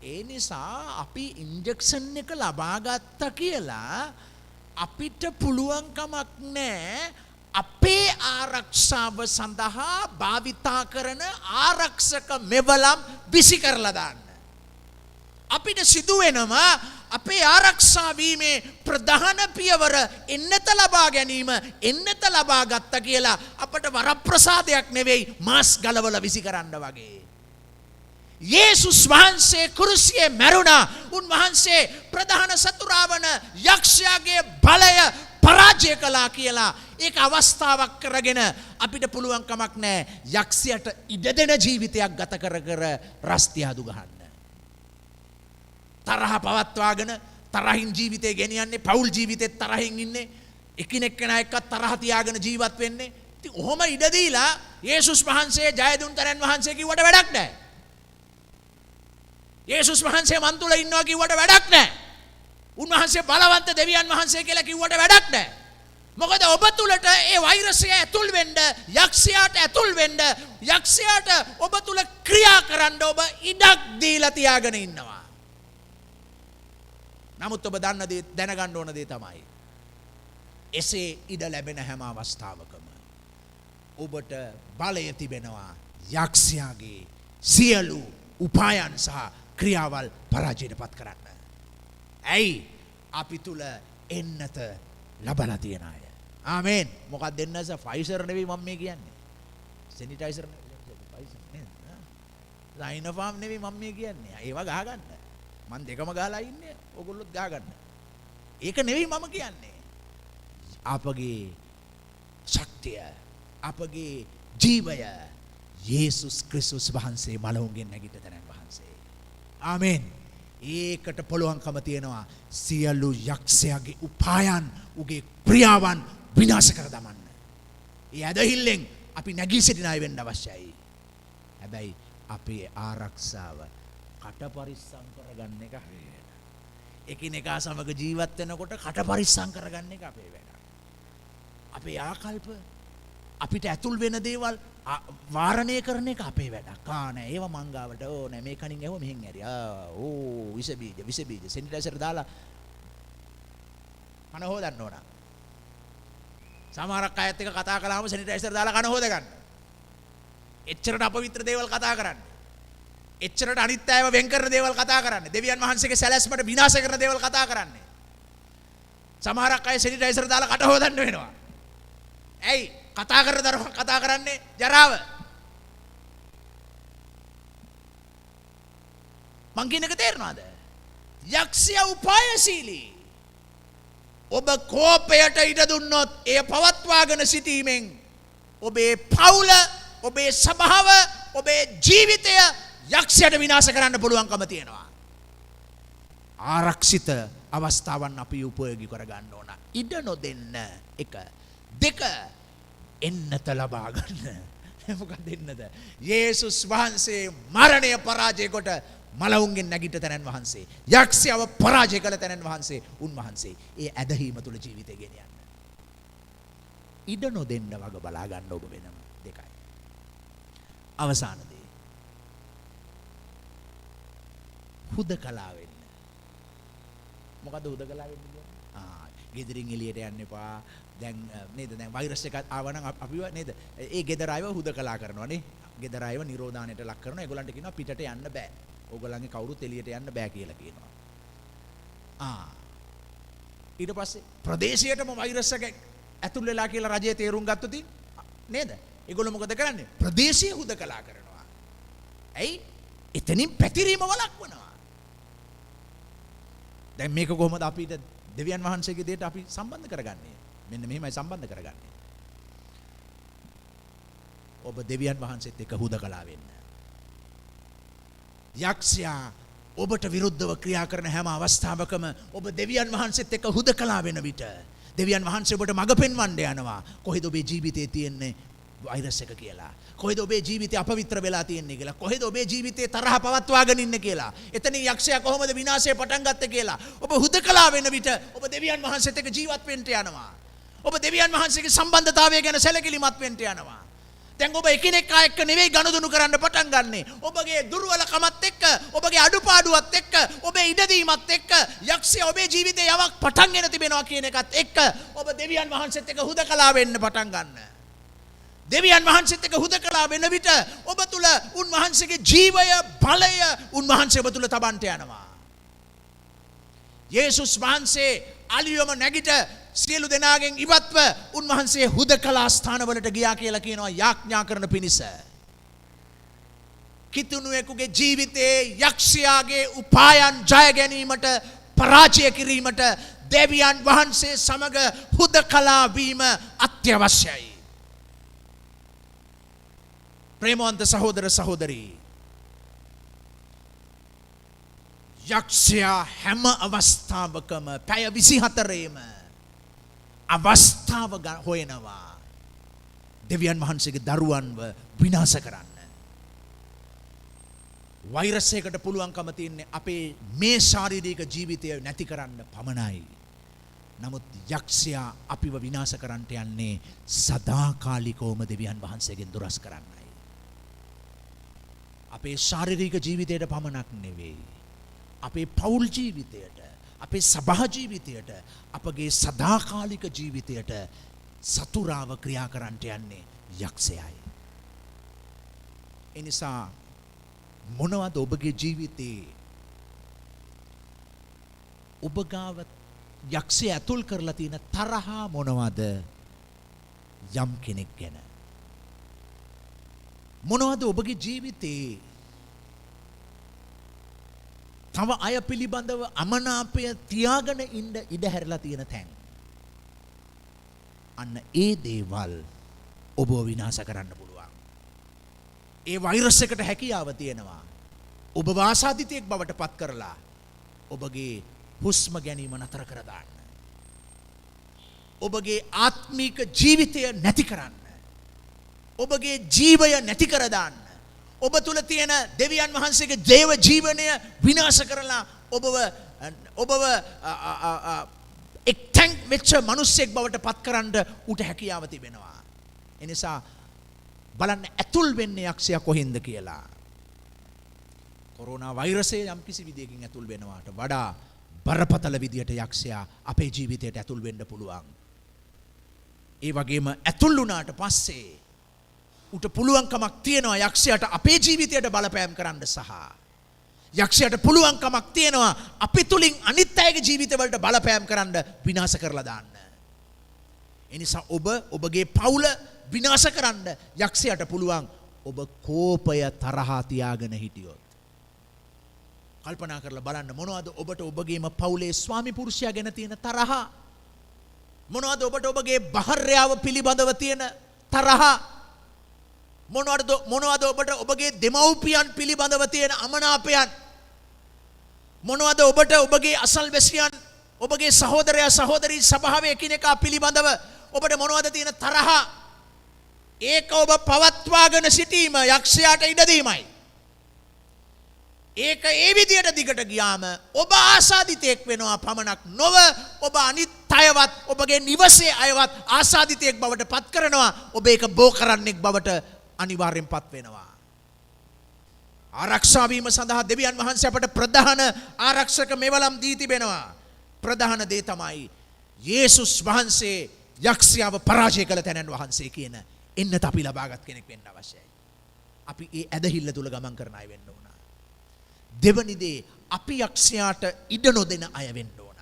ඒ නිසා අපි ඉන්ජෙක්ෂන් එක ලබා ගත්තා කියලා අපිට පුළුවන් කමක් නැහැ අපේ ආරක්ෂාව සඳහා භාවිතා කරන ආරක්ෂක මෙවලම් විසි කරලා දාන්න. අපිට සිදු වෙනවා අපේ ආරක්ෂා වීමේ ප්‍රධාන පියවර එන්නත ලබා ගැනීම. එන්නත ලබා ගත්තා කියලා අපට වරප්‍රසාදයක් නෙවෙයි මාස් ගලවලා විසි කරන්න වගේ. යේසුස් වහන්සේ කුරුසියේ මැරුණා. උන්වහන්සේ ප්‍රධාන සතුරා වන යක්ෂයාගේ බලය පරාජය කළා කියලා ඒක අවස්ථාවක් කරගෙන අපිට පුළුවන් කමක් නැහැ යක්ෂයාට ඉඩ දෙන ජීවිතයක් ගත කර රස්තියාදු ගහන්න. තරහ පවත්වාගෙන තරහින් ජීවිතේ ගෙනියන්නේ, පෞල් ජීවිතේ තරහින් ඉන්නේ, එකිනෙක කෙනා එක්ක තරහ තියාගෙන ජීවත් වෙන්නේ. ඉතින් ඔහොම ඉඩ දීලා යේසුස් වහන්සේ ජයදුන්තරන් වහන්සේ කිව්වට වැඩක් නැහැ. යේසුස් වහන්සේ මන් තුල ඉන්නවා කිව්වට වැඩක් නැහැ. උන්වහන්සේ බලවන්ත දෙවියන් වහන්සේ කියලා කිව්වට වැඩක් නැහැ. මොකද ඔබ තුලට ඒ වෛරසය ඇතුල් වෙන්න, යක්ෂයාට ඇතුල් වෙන්න, යක්ෂයාට ඔබ තුල ක්‍රියා කරන්න ඔබ ඉඩක් දීලා තියාගෙන ඉන්නවා. නමුත් ඔබ දන්න දේ, දැනගන්න ඕන දේ තමයි එසේ ඉඩ ලැබෙන හැම අවස්ථාවකම ඔබට බලය තිබෙනවා යක්ෂයාගේ සියලු උපායන් සහ ක්‍රියාවල් පරාජයට පත් කරන්න. ඇයි? අපි තුල එන්නත ලබලා තියෙන අය. ආමේන්. මොකක්ද දෙන්නස? ෆයිසර් නෙවෙයි මම මේ කියන්නේ. සැනිටයිසර් නෙවෙයි. ෆයිසර් නේද? රයිනෝෆාම් නෙවෙයි මම මේ කියන්නේ. ඒවා ගහගන්න. මම දෙකම ගහලා ඉන්නේ. ඔයගොල්ලොත් ගහගන්න. ඒක නෙවෙයි මම කියන්නේ. අපගේ ශක්තිය, අපගේ ජීවය යේසුස් ක්‍රිස්තුස් වහන්සේ මලවුන්ගෙන් නැගිට තැනන් වහන්සේ. ආමෙන්. ඒකට පුළුවන්කම තියෙනවා සියලු යක්ෂයාගේ උපායන් උගේ ක්‍රියාවන් විනාශ කර දමන්න. ඒ ඇදහිල්ලෙන් අපි නැගී සිටින අය වෙන්න අවශ්‍යයි. හැබැයි අපේ ආරක්ෂාව කට පරිස්සම් කරගන්න එක අපේ වැඩ. එකිනෙකා සමග ජීවත් වෙනකොට කට පරිස්සම් කරගන්න එක අපේ වැඩ. අපේ ආකල්ප අපිට ඇතුල් වෙන දේවල් වාරණය කරන එක අපේ වැඩක්. නෑ ඒව මංගාවට නෑ මේ කණින් ඇහුව මෙහෙන් ඇරි. විස බීජ සැනිටයිසර් දාලා කන හොදන්න ඕන. සමහරක් අයත් එක්ක කතා කළාම සැනිටයිසර් දාලා කන හොද ගන්න. එච්චරට අපවිත්‍ර දේවල් කතා කරන්නේ. එච්චරට අනිත් අයව වෙන් කරන දේවල් කතා කරන්නේ. දෙවියන් වහන්සේගේ සැලැස්මට විනාශ කරන දේවල් කතා කරන්නේ. සමහරක් අය සැනිටයිසර් දාලා කට හොදන්න වෙනවා. ඇයි කතා කරන දරුවා කතා කරන්නේ ජරාව. මං කියන එක තේරෙනවද? යක්ෂයා උපායශීලී. ඔබ කෝපයට ඉඩ දුන්නොත් එය පවත්වාගෙන සිටීමෙන් ඔබේ පවුල, ඔබේ සභාව, ඔබේ ජීවිතය යක්ෂයට විනාශ කරන්න පුළුවන්කම තියෙනවා. ආරක්ෂිත අවස්ථාවන් අපි උපයෝගී කරගන්න ඕන. ඉඩ නොදෙන්න එක. දෙක එන්නත ලබා ගන්න. මොකක්ද එන්නද? යේසුස් වහන්සේ මරණය පරාජය කොට මලවුන්ගෙන් නැගිට තැනන් වහන්සේ. යක්ෂයව පරාජය කළ තැනන් වහන්සේ උන්වහන්සේ. ඒ ඇදහිම තුළ ජීවිතය ගෙනියන්න. ඉඩ නොදෙන්න වග බලා ගන්න ඔබ වෙනම. දෙකයි. අවසාන දේ. හුදකලා වෙන්න. මොකද හුදකලා වෙන්න කියන්නේ? ගෙදරින් එළියට යන්න එපා. දැන් නේද දැන් වෛරස් එකක් ආවනම් අපිව නේද ඒ ගෙදර අයව හුදකලා කරනවා නේ. ගෙදර අයව නිරෝධානයට ලක් කරනවා. ඒගොල්ලන්ට කියනවා පිටට යන්න බෑ. ඕගොල්ලන්ගේ කවුරුත් එළියට යන්න බෑ කියලා කියනවා. ඊට පස්සේ ප්‍රදේශයටම වෛරස් එක ඇතුල් වෙලා කියලා රජය තේරුම් ගත්තොත් නේද? ඒගොල්ලෝ මොකද කරන්නේ? ප්‍රදේශය හුදකලා කරනවා. ඇයි? එතනින් පැතිරීම වළක්වනවා. දැන් මේක කොහොමද අපිට දෙවියන් වහන්සේගේ දෙයට අපි සම්බන්ධ කරගන්නේ? මෙන්න මෙහෙමයි සම්බන්ධ කරගන්නේ. ඔබ දෙවියන් වහන්සේත් එක්ක හුදකලා වෙන්න. යක්ෂයා ඔබට විරුද්ධව ක්‍රියා කරන හැම අවස්ථාවකම ඔබ දෙවියන් වහන්සේත් එක්ක හුදකලා වෙන විට දෙවියන් වහන්සේ ඔබට මඟ පෙන්වන්න යනවා. කොහෙද ඔබේ ජීවිතයේ තියෙන්නේ වෛරස් එක කියලා? කොහෙද ඔබේ ජීවිතය අපවිත්‍ර වෙලා තියෙන්නේ කියලා? කොහෙද ඔබේ ජීවිතයේ තරහ පවත්වාගෙන ඉන්නේ කියලා? එතනින් යක්ෂයා කොහොමද විනාශය පටන් ගත්තේ කියලා? ඔබ හුදකලා වෙන විට ඔබ දෙවියන් වහන්සේත් එක්ක ජීවත් වෙන්න යනවා. ඔබ දෙවියන් වහන්සේගේ සම්බන්ධතාවය ගැන සැලකිලිමත් වෙන්න යනවා. දැන් ඔබ එකිනෙකා එක්ක නෙවෙයි ගනුදෙනු කරන්න පටන් ගන්නෙ. ඔබගේ දුර්වලකමත් එක්ක, ඔබගේ අඩුපාඩුවත් එක්ක, ඔබේ ඉඩදීමත් එක්ක යක්ෂයා ඔබේ ජීවිතේ යමක් පටන් ගෙන තිබෙනවා කියන එකත් එක්ක ඔබ දෙවියන් වහන්සේත් එක්ක හුදකලා වෙන්න පටන් ගන්න. දෙවියන් වහන්සේත් එක්ක හුදකලා වෙන විට ඔබ තුල උන්වහන්සේගේ ජීවය, බලය උන්වහන්සේ ඔබ තුල තබන්ට යනවා. යේසුස් වහන්සේ අලියොම නැගිට සියලු දෙනාගෙන් ඉවත්ව උන්වහන්සේ හුදකලා ස්ථානවලට ගියා කියලා කියනවා යාඥා කරන පිණිස. කිතුණුවෙකුගේ ජීවිතයේ යක්ෂයාගේ උපායන් ජය ගැනීමට, පරාජය කිරීමට දෙවියන් වහන්සේ සමග හුදකලා වීම අත්‍යවශ්‍යයි. ප්‍රේමවන්ත සහෝදර සහෝදරී, යක්ෂයා හැම අවස්ථාවකම පැය 24ේම අවස්ථාව හොයනවා දෙවියන් වහන්සේගේ දරුවන්ව විනාශ කරන්න. වෛරස් එකකට පුළුවන්කම තියෙන්නේ අපේ මේ ශාරීරික ජීවිතය නැති කරන්න පමණයි. නමුත් යක්ෂයා අපිව විනාශ කරන්නට යන්නේ සදාකාලිකවම දෙවියන් වහන්සේගෙන් දුරස් කරන්නයි. අපේ ශාරීරික ජීවිතයට පමණක් නෙවෙයි, අපේ පෞල් ජීවිතයට, අපේ සභා ජීවිතයට, අපගේ සදාකාලික ජීවිතයට සතුරාව ක්‍රියා කරන්නට යන්නේ යක්ෂයයි. එනිසා මොනවද ඔබගේ ජීවිතේ ඔබ ගාව යක්ෂය ඇතුල් කරලා තියෙන තරහා මොනවද? යම් කෙනෙක් ගැන මොනවද ඔබගේ ජීවිතේ තව අය පිළිබඳව අමනාපය තියාගෙන ඉන්න ඉඩ හැරලා තියෙන තැන්? අන්න ඒ දේවල් ඔබව විනාශ කරන්න පුළුවන්. ඒ වෛරස් එකට හැකියාව තියෙනවා. ඔබ වාසාදිතයෙක් බවට පත් කරලා ඔබගේ හුස්ම ගැනීම නතර කර දාන්න. ඔබගේ ආත්මික ජීවිතය නැති කරන්න. ඔබගේ ජීවය නැති කර දාන්න. ඔබ තුල තියෙන දෙවියන් වහන්සේගේ දේව ජීවනය විනාශ කරලා ඔබව එක්තැන් වෙච්ච මිනිසෙක් බවට පත් කරන්න උට හැකියාව තිබෙනවා. එනිසා බලන්න ඇතුල් වෙන්නේ යක්ෂයා කොහෙන්ද කියලා. කොරෝනා වෛරසය යම් කිසි විදියකින් ඇතුල් වෙනවාට වඩා බරපතල විදියට යක්ෂයා අපේ ජීවිතයට ඇතුල් වෙන්න පුළුවන්. ඒ වගේම ඇතුල් වුණාට පස්සේ උට පුළුවන්කමක් තියෙනවා යක්ෂයාට අපේ ජීවිතයට බලපෑම් කරන්න සහ යක්ෂයාට පුළුවන්කමක් තියෙනවා අපි තුලින් අනිත් අයගේ ජීවිතවලට බලපෑම් කරන්න විනාශ කරලා දාන්න. ඒ නිසා ඔබගේ පවුල විනාශ කරන්න යක්ෂයාට පුළුවන් ඔබ කෝපය තරහා තියාගෙන හිටියොත්. කල්පනා කරලා බලන්න මොනවද ඔබට ඔබගේම පවුලේ ස්වාමි පුරුෂයා ගැන තියෙන තරහ? මොනවද ඔබට ඔබගේ භාර්යාව පිළිබඳව තියෙන තරහ? මොනවද ඔබට ඔබගේ දෙමව්පියන් පිළිබඳව තියෙන අමනාපයන්? මොනවද ඔබට ඔබගේ අසල්වැසියන් ඔබගේ සහෝදරයා සහෝදරී ස්වභාවය එකිනෙකා පිළිබඳව ඔබට මොනවද තියෙන තරහ? ඒක ඔබ පවත්වාගෙන සිටීම යක්ෂයාට ඉඩ දීමයි. ඒක ඒ විදියට දිගට ගියාම ඔබ ආසාදිතයෙක් වෙනවා පමණක් නොව ඔබ අනිත් අයවත් ඔබගේ නිවසේ අයවත් ආසාදිතයෙක් බවට පත් කරනවා. ඔබ ඒක බෝ කරන්නෙක් බවට අනිවාර්යෙන් පත් වෙනවා. ආරක්ෂා වීම සඳහා දෙවියන් වහන්සේ අපට ප්‍රධාන ආරක්ෂක මෙවලම් දී තිබෙනවා. ප්‍රධාන දේ තමයි යේසුස් වහන්සේ යක්ෂයාව පරාජය කළ තැනන් වහන්සේ කියන එන්නත අපි ලබාගත් කෙනෙක් වෙන්න අවශ්‍යයි. අපි ඒ ඇදහිල්ල තුල ගමන් කරන අය වෙන්න ඕන. දෙවනි දේ අපි යක්ෂයාට ඉඩ නොදෙන අය වෙන්න ඕන.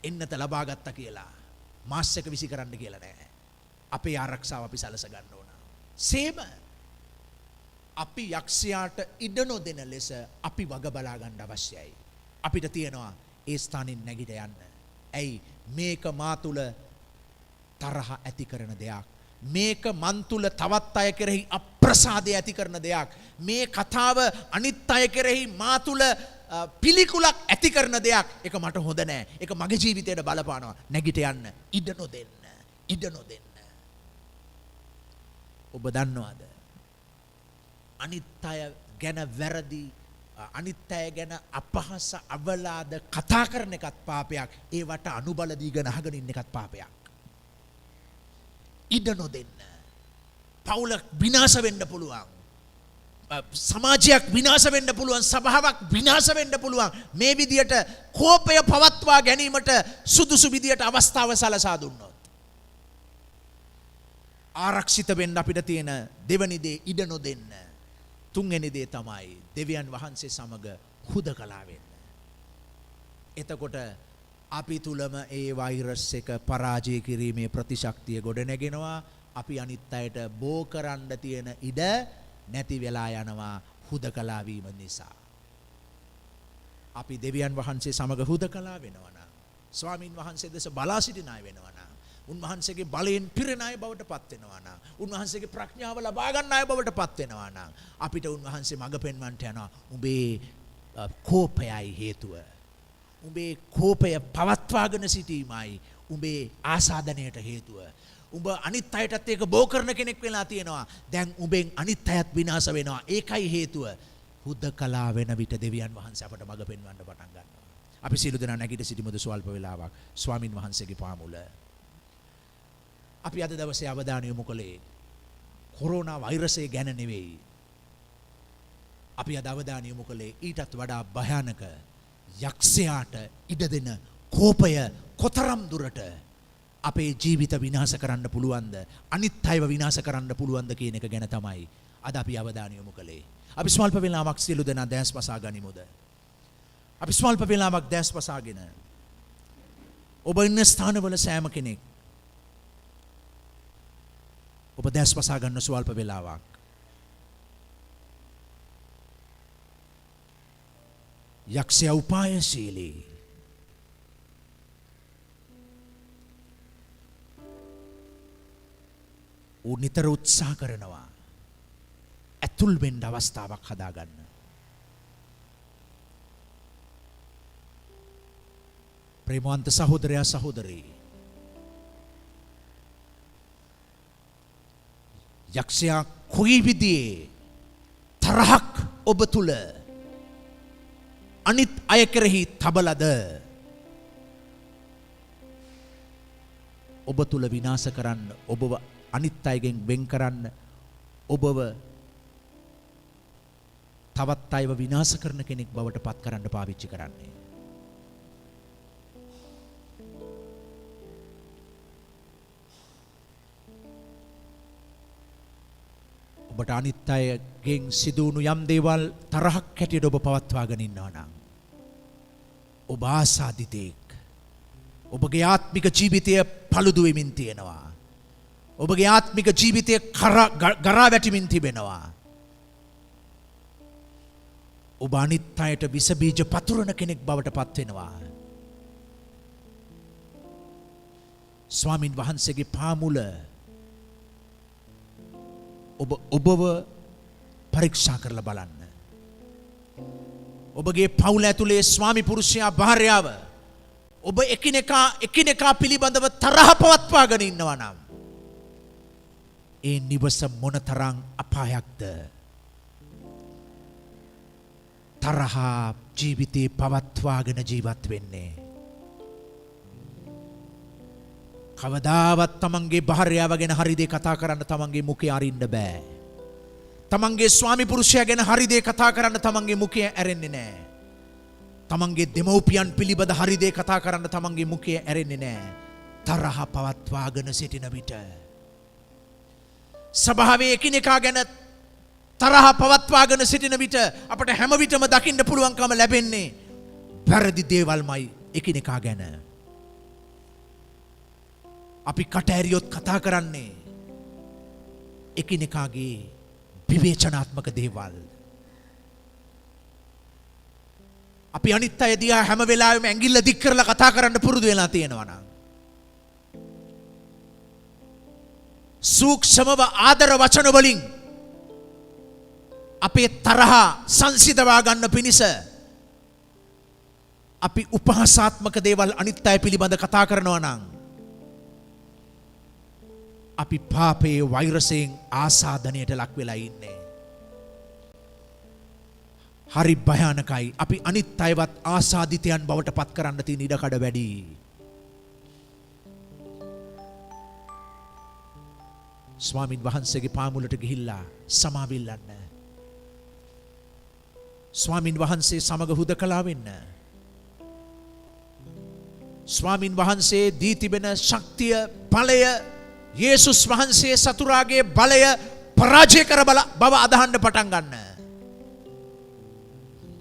එන්නත ලබාගත්තා කියලා මාස් එක විසි කරන්න කියලා නෑ. අපේ ආරක්ෂාව අපි සලස ගන්න ඕන. සේම අපි යක්ෂයාට ඉඩ නොදෙන ලෙස අපි වග බලා ගන්න අවශ්‍යයි. අපිට තියෙනවා ඒ ස්ථානින් නැගිට යන්න. ඇයි මේක මා තුල තරහ ඇති කරන දෙයක්. මේක මන් තුල තවත් අය කෙරෙහි අප්‍රසාදය ඇති කරන දෙයක්. මේ කතාව අනිත් අය කෙරෙහි මා තුල පිළිකුලක් ඇති කරන දෙයක්. ඒක මට හොඳ නෑ. ඒක මගේ ජීවිතයට බලපානවා. නැගිට යන්න. ඉඩ නොදෙන්න. ඉඩ නොදෙන්න. ඔබ දන්නවද? අනිත් අය ගැන වැරදි අනිත් අය ගැන අපහාස අවලාද කතා කරන එකත් පාපයක්. ඒවට අනුබල දීගෙන අහගෙන ඉන්න එකත් පාපයක්. ඉඩ නොදෙන්න. පවුල විනාශ වෙන්න පුළුවන්. සමාජයක් විනාශ වෙන්න පුළුවන්. සභාවක් විනාශ වෙන්න පුළුවන්. මේ විදියට කෝපය පවත්වා ගැනීමට සුදුසු විදියට අවස්ථාව සලසා දුන්නොත්. ආරක්ෂිත වෙන්න අපිට තියෙන දෙවනි දේ ඉඩ නොදෙන්න. තුන්වෙනි දේ තමයි දෙවියන් වහන්සේ සමග හුදකලා වෙන්න. එතකොට අපි තුලම ඒ වෛරස් එක පරාජය කිරීමේ ප්‍රතිශක්තිය ගොඩ නැගෙනවා. අපි අනිත් අයට බෝ කරන්න තියෙන ඉඩ නැති වෙලා යනවා හුදකලා වීම නිසා. අපි දෙවියන් වහන්සේ සමග හුදකලා වෙනවා නම්, ස්වාමින් වහන්සේ දෙස බලා සිටින අය වෙනවා නම්, උන්වහන්සේගේ බලයෙන් පිරෙන අය බවට පත් වෙනවා නම්, උන්වහන්සේගේ ප්‍රඥාව ලබා ගන්න අය බවට පත් වෙනවා නම්, අපිට උන්වහන්සේ මඟ පෙන්වන්නට යනවා. උඹේ කෝපයයි හේතුව. උඹේ කෝපය පවත්වාගෙන සිටීමයි උඹේ ආසාදනයට හේතුව. උඹ අනිත් අයටත් ඒක බෝ කරන කෙනෙක් වෙලා තියෙනවා. දැන් උඹෙන් අනිත් අයත් විනාශ වෙනවා. ඒකයි හේතුව. හුදකලා වෙන විට දෙවියන් වහන්සේ අපට මඟ පෙන්වන්න පටන් ගන්නවා. අපි සියලු දෙනා නැගිට සිටිමුද ස්වල්ප වේලාවක් ස්වාමින් වහන්සේගේ පාමුල. අපි අද දවසේ අවධානය යොමු කළේ කොරෝනා වෛරසය ගැන නෙවෙයි. අපි අද අවධානය යොමු කළේ ඊටත් වඩා භයානක යක්ෂයාට ඉඩ දෙන කෝපය කොතරම් දුරට අපේ ජීවිත විනාශ කරන්න පුළුවන්ද, අනිත් අයව විනාශ කරන්න පුළුවන්ද කියන එක ගැන තමයි අද අපි අවධානය යොමු කළේ. අපි ස්වල්ප වේලාවක් සියලු දෙනා දැස් පසා ගනිමුද? අපි ස්වල්ප වේලාවක් දැස් පසාගෙන ඔබ ඉන්න ස්ථානවල සෑම කෙනෙක් ඔබ දැස් පසා ගන්න ස්වල්ප වේලාවක්. යක්ෂයා උපායශීලී. ඌ නිතර උත්සාහ කරනවා ඇතුල් වෙන්න අවස්ථාවක් හදාගන්න. ප්‍රේමවන්ත සහෝදරයා සහෝදරී, යක්ෂයා කොයි විදිහේ තරහක් ඔබ තුල අනිත් අය කෙරෙහි තබලද ඔබ තුල විනාශ කරන්න, ඔබව අනිත් අයගෙන් වෙන් කරන්න, ඔබව තවත් අයව විනාශ කරන කෙනෙක් බවට පත් කරන්න පාවිච්චි කරන්නේ. ඔබට අනිත් අයගෙන් සිදුවුණු යම් දේවල් තරහක් හැටියට ඔබ පවත්වාගෙන ඉන්නවා නම් ඔබ ආසාදිතෙක්. ඔබගේ ආත්මික ජීවිතය paludu වෙමින් තියෙනවා. ඔබගේ ආත්මික ජීවිතය ගරා වැටිමින් තිබෙනවා. ඔබ අනිත් අයට විස බීජ පතුරන කෙනෙක් බවට පත් වෙනවා. ස්වාමින් වහන්සේගේ පාමුල ඔබව පරීක්ෂා කරලා බලන්න. ඔබගේ පවුල ඇතුලේ ස්වාමි පුරුෂයා භාර්යාව ඔබ එකිනෙකා පිළිබඳව තරහ පවත්වාගෙන ඉන්නවා නම් ඒ නිවස මොනතරම් අපායක්ද? තරහා ජීවිතේ පවත්වාගෙන ජීවත් වෙන්නේ. කවදාවත් තමන්ගේ භාර්යාව ගැන හරි දේ කතා කරන්න තමන්ගේ මුඛය අරින්න බෑ. තමන්ගේ ස්වාමි පුරුෂයා ගැන හරි දේ කතා කරන්න තමන්ගේ මුඛය ඇරෙන්නේ නෑ. තමන්ගේ දෙමව්පියන් පිළිබඳ හරි දේ කතා කරන්න තමන්ගේ මුඛය ඇරෙන්නේ නෑ. තරහ පවත්වාගෙන සිටින විට සභාවේ එකිනෙකා ගැන තරහ පවත්වාගෙන සිටින විට අපට හැම විටම දකින්න පුළුවන්කම ලැබෙන්නේ වැරදි දේවල්මයි එකිනෙකා ගැන. අපි කට ඇරියොත් කතා කරන්නේ එකිනෙකාගේ විවේචනාත්මක දේවල්. අපි අනිත් අය දිහා හැම වෙලාවෙම ඇඟිල්ල දික් කරලා කතා කරන්න පුරුදු වෙලා තියෙනවා නම් සූක්ෂමව ආදර වචන වලින් අපේ තරහ සංසිඳවා ගන්න පිණිස අපි උපහාසාත්මක දේවල් අනිත් අය පිළිබඳ කතා කරනවා නම් අපි පාපයේ වෛරසයෙන් ආසාදනයට ලක් වෙලා ඉන්නේ. හරි භයානකයි. අපි අනිත් අයවත් ආසාදිතයන් බවට පත් කරන්න තියෙන ඉඩකඩ වැඩි. ස්වාමින් වහන්සේගේ පාමුලට ගිහිල්ලා සමාවිල්ලන්න. ස්වාමින් වහන්සේ සමග හුදකලා වෙන්න. ස්වාමින් වහන්සේ දී තිබෙන ශක්තිය, බලය, යේසුස් වහන්සේ සතුරාගේ බලය පරාජය කර බව අදහන්න පටන් ගන්න.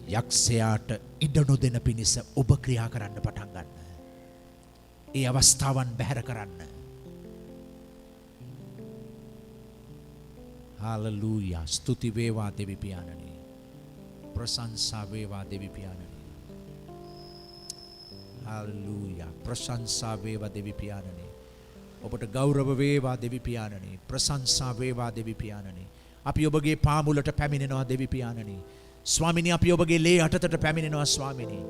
යක්ෂයාට ඉඩ නොදෙන පිණිස ඔබ ක්‍රියා කරන්න පටන් ගන්න. ඒ අවස්ථාවන් බැහැර කරන්න. හාලලූයා. ස්තුති වේවා දෙවි පියාණනි. ප්‍රශංසා වේවා දෙවි පියාණනි. හාලලූයා. ප්‍රශංසා වේවා දෙවි පියාණනි. ඔබට ගෞරව වේවා දෙවි පියාණනි. ප්‍රශංසා වේවා දෙවි පියාණනි. අපි ඔබගේ පාමුලට පැමිණෙනවා දෙවි පියාණනි. ස්වාමිනී, අපි ඔබගේ ලේ යටතට පැමිණෙනවා ස්වාමිනී.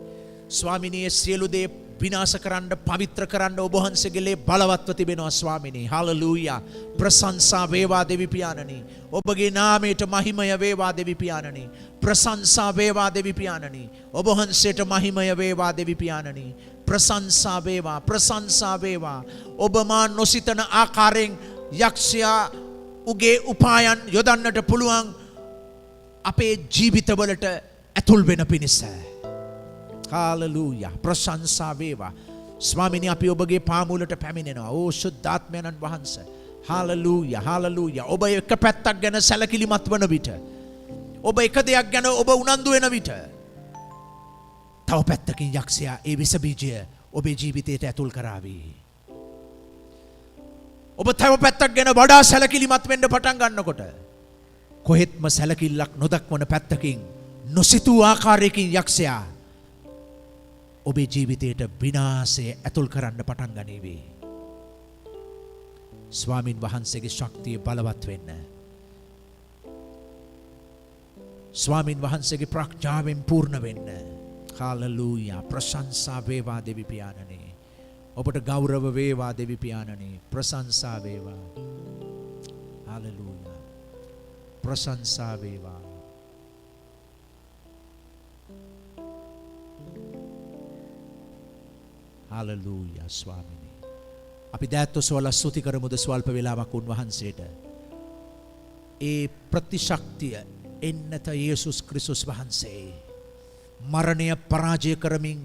ස්වාමිනී, සියලු දේ විනාශ කරන්න, පවිත්‍ර කරන්න ඔබ වහන්සේගේ ලේ බලවත්ව තිබෙනවා ස්වාමිනී. හාලලූයා. ප්‍රශංසා වේවා දෙවි පියාණනි. ඔබගේ නාමයට මහිමය වේවා දෙවි පියාණනි. ප්‍රශංසා වේවා දෙවි පියාණනි. ඔබ වහන්සේට මහිමය වේවා දෙවි පියාණනි. ප්‍රශංසා වේවා, ප්‍රශංසා වේවා. ඔබ මා නොසිතන ආකාරයෙන් යක්ෂයා උගේ උපායන් යොදන්නට පුළුවන් අපේ ජීවිතවලට ඇතුල් වෙන පිණිස. හාලලූයා. ප්‍රශංසා වේවා. ස්වාමිනී, අපි ඔබගේ පාමුලට පැමිණෙනවා. ඕ ශුද්ධාත්මයන්න් වහන්සේ. හාලලූයා. හාලලූයා. ඔබ එක පැත්තක් ගැන සැලකිලිමත් වන විට, ඔබ එක දෙයක් ගැන ඔබ උනන්දු වෙන විට, තව පැත්තකින් යක්ෂයා ඒ විස බීජය ඔබේ ජීවිතයට ඇතුල් කරાવી. ඔබ තව පැත්තක් ගැන වඩා සැලකිලිමත් වෙන්න පටන් ගන්නකොට කොහෙත්ම සැලකිල්ලක් නොදක්වන පැත්තකින් නොසිතූ ආකාරයකින් යක්ෂයා ඔබේ ජීවිතයට විනාශය ඇතුල් කරන්න පටන් ගනීවි. ස්වාමින් වහන්සේගේ ශක්තිය බලවත් වෙන්න. ස්වාමින් වහන්සේගේ ප්‍රඥාවෙන් පූර්ණ වෙන්න. හාලෙලූයා. ප්‍රශංසා වේවා දෙවි පියාණනි. ඔබට ගෞරව වේවා දෙවි පියාණනි. ප්‍රශංසා වේවා. හාලෙලූයා. ප්‍රශංසා වේවා. හාලෙලූයා ස්වාමිනී. අපි දෑත්වසවල ස්තුති කරමුද ස්වල්ප වේලාවක් උන්වහන්සේට. ඒ ප්‍රතිශක්තිය එන්නත යේසුස් ක්‍රිස්තුස් වහන්සේ මරණය පරාජය කරමින්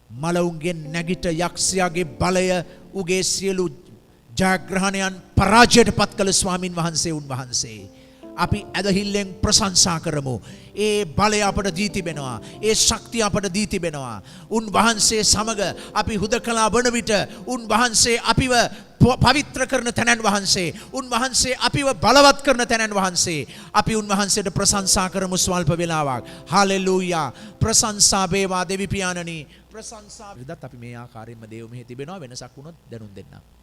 මලවුන්ගෙන් නැගිට යක්ෂයාගේ බලය උගේ සියලු ජයග්‍රහණයන් පරාජයට පත් කළ ස්වාමින් වහන්සේ උන්වහන්සේ. අපි ඇදහිල්ලෙන් ප්‍රශංසා කරමු. ඒ බලය අපට දී තිබෙනවා. ඒ ශක්තිය අපට දී තිබෙනවා. උන්වහන්සේ සමග අපි හුදකලා වන විට උන්වහන්සේ අපිව පවිත්‍ර කරන තැනන් වහන්සේ, උන්වහන්සේ අපිව බලවත් කරන තැනන් වහන්සේ, අපි උන්වහන්සේට ප්‍රශංසා කරමු ස්වල්ප වේලාවක්. හාලෙලූයා. ප්‍රශංසා වේවා දෙවි පියාණනි. ප්‍රශංසා විදත් අපි මේ ආකාරයෙන්ම දේව මෙහි තිබෙනවා. වෙනසක් වුණොත් දැනුම් දෙන්නම්.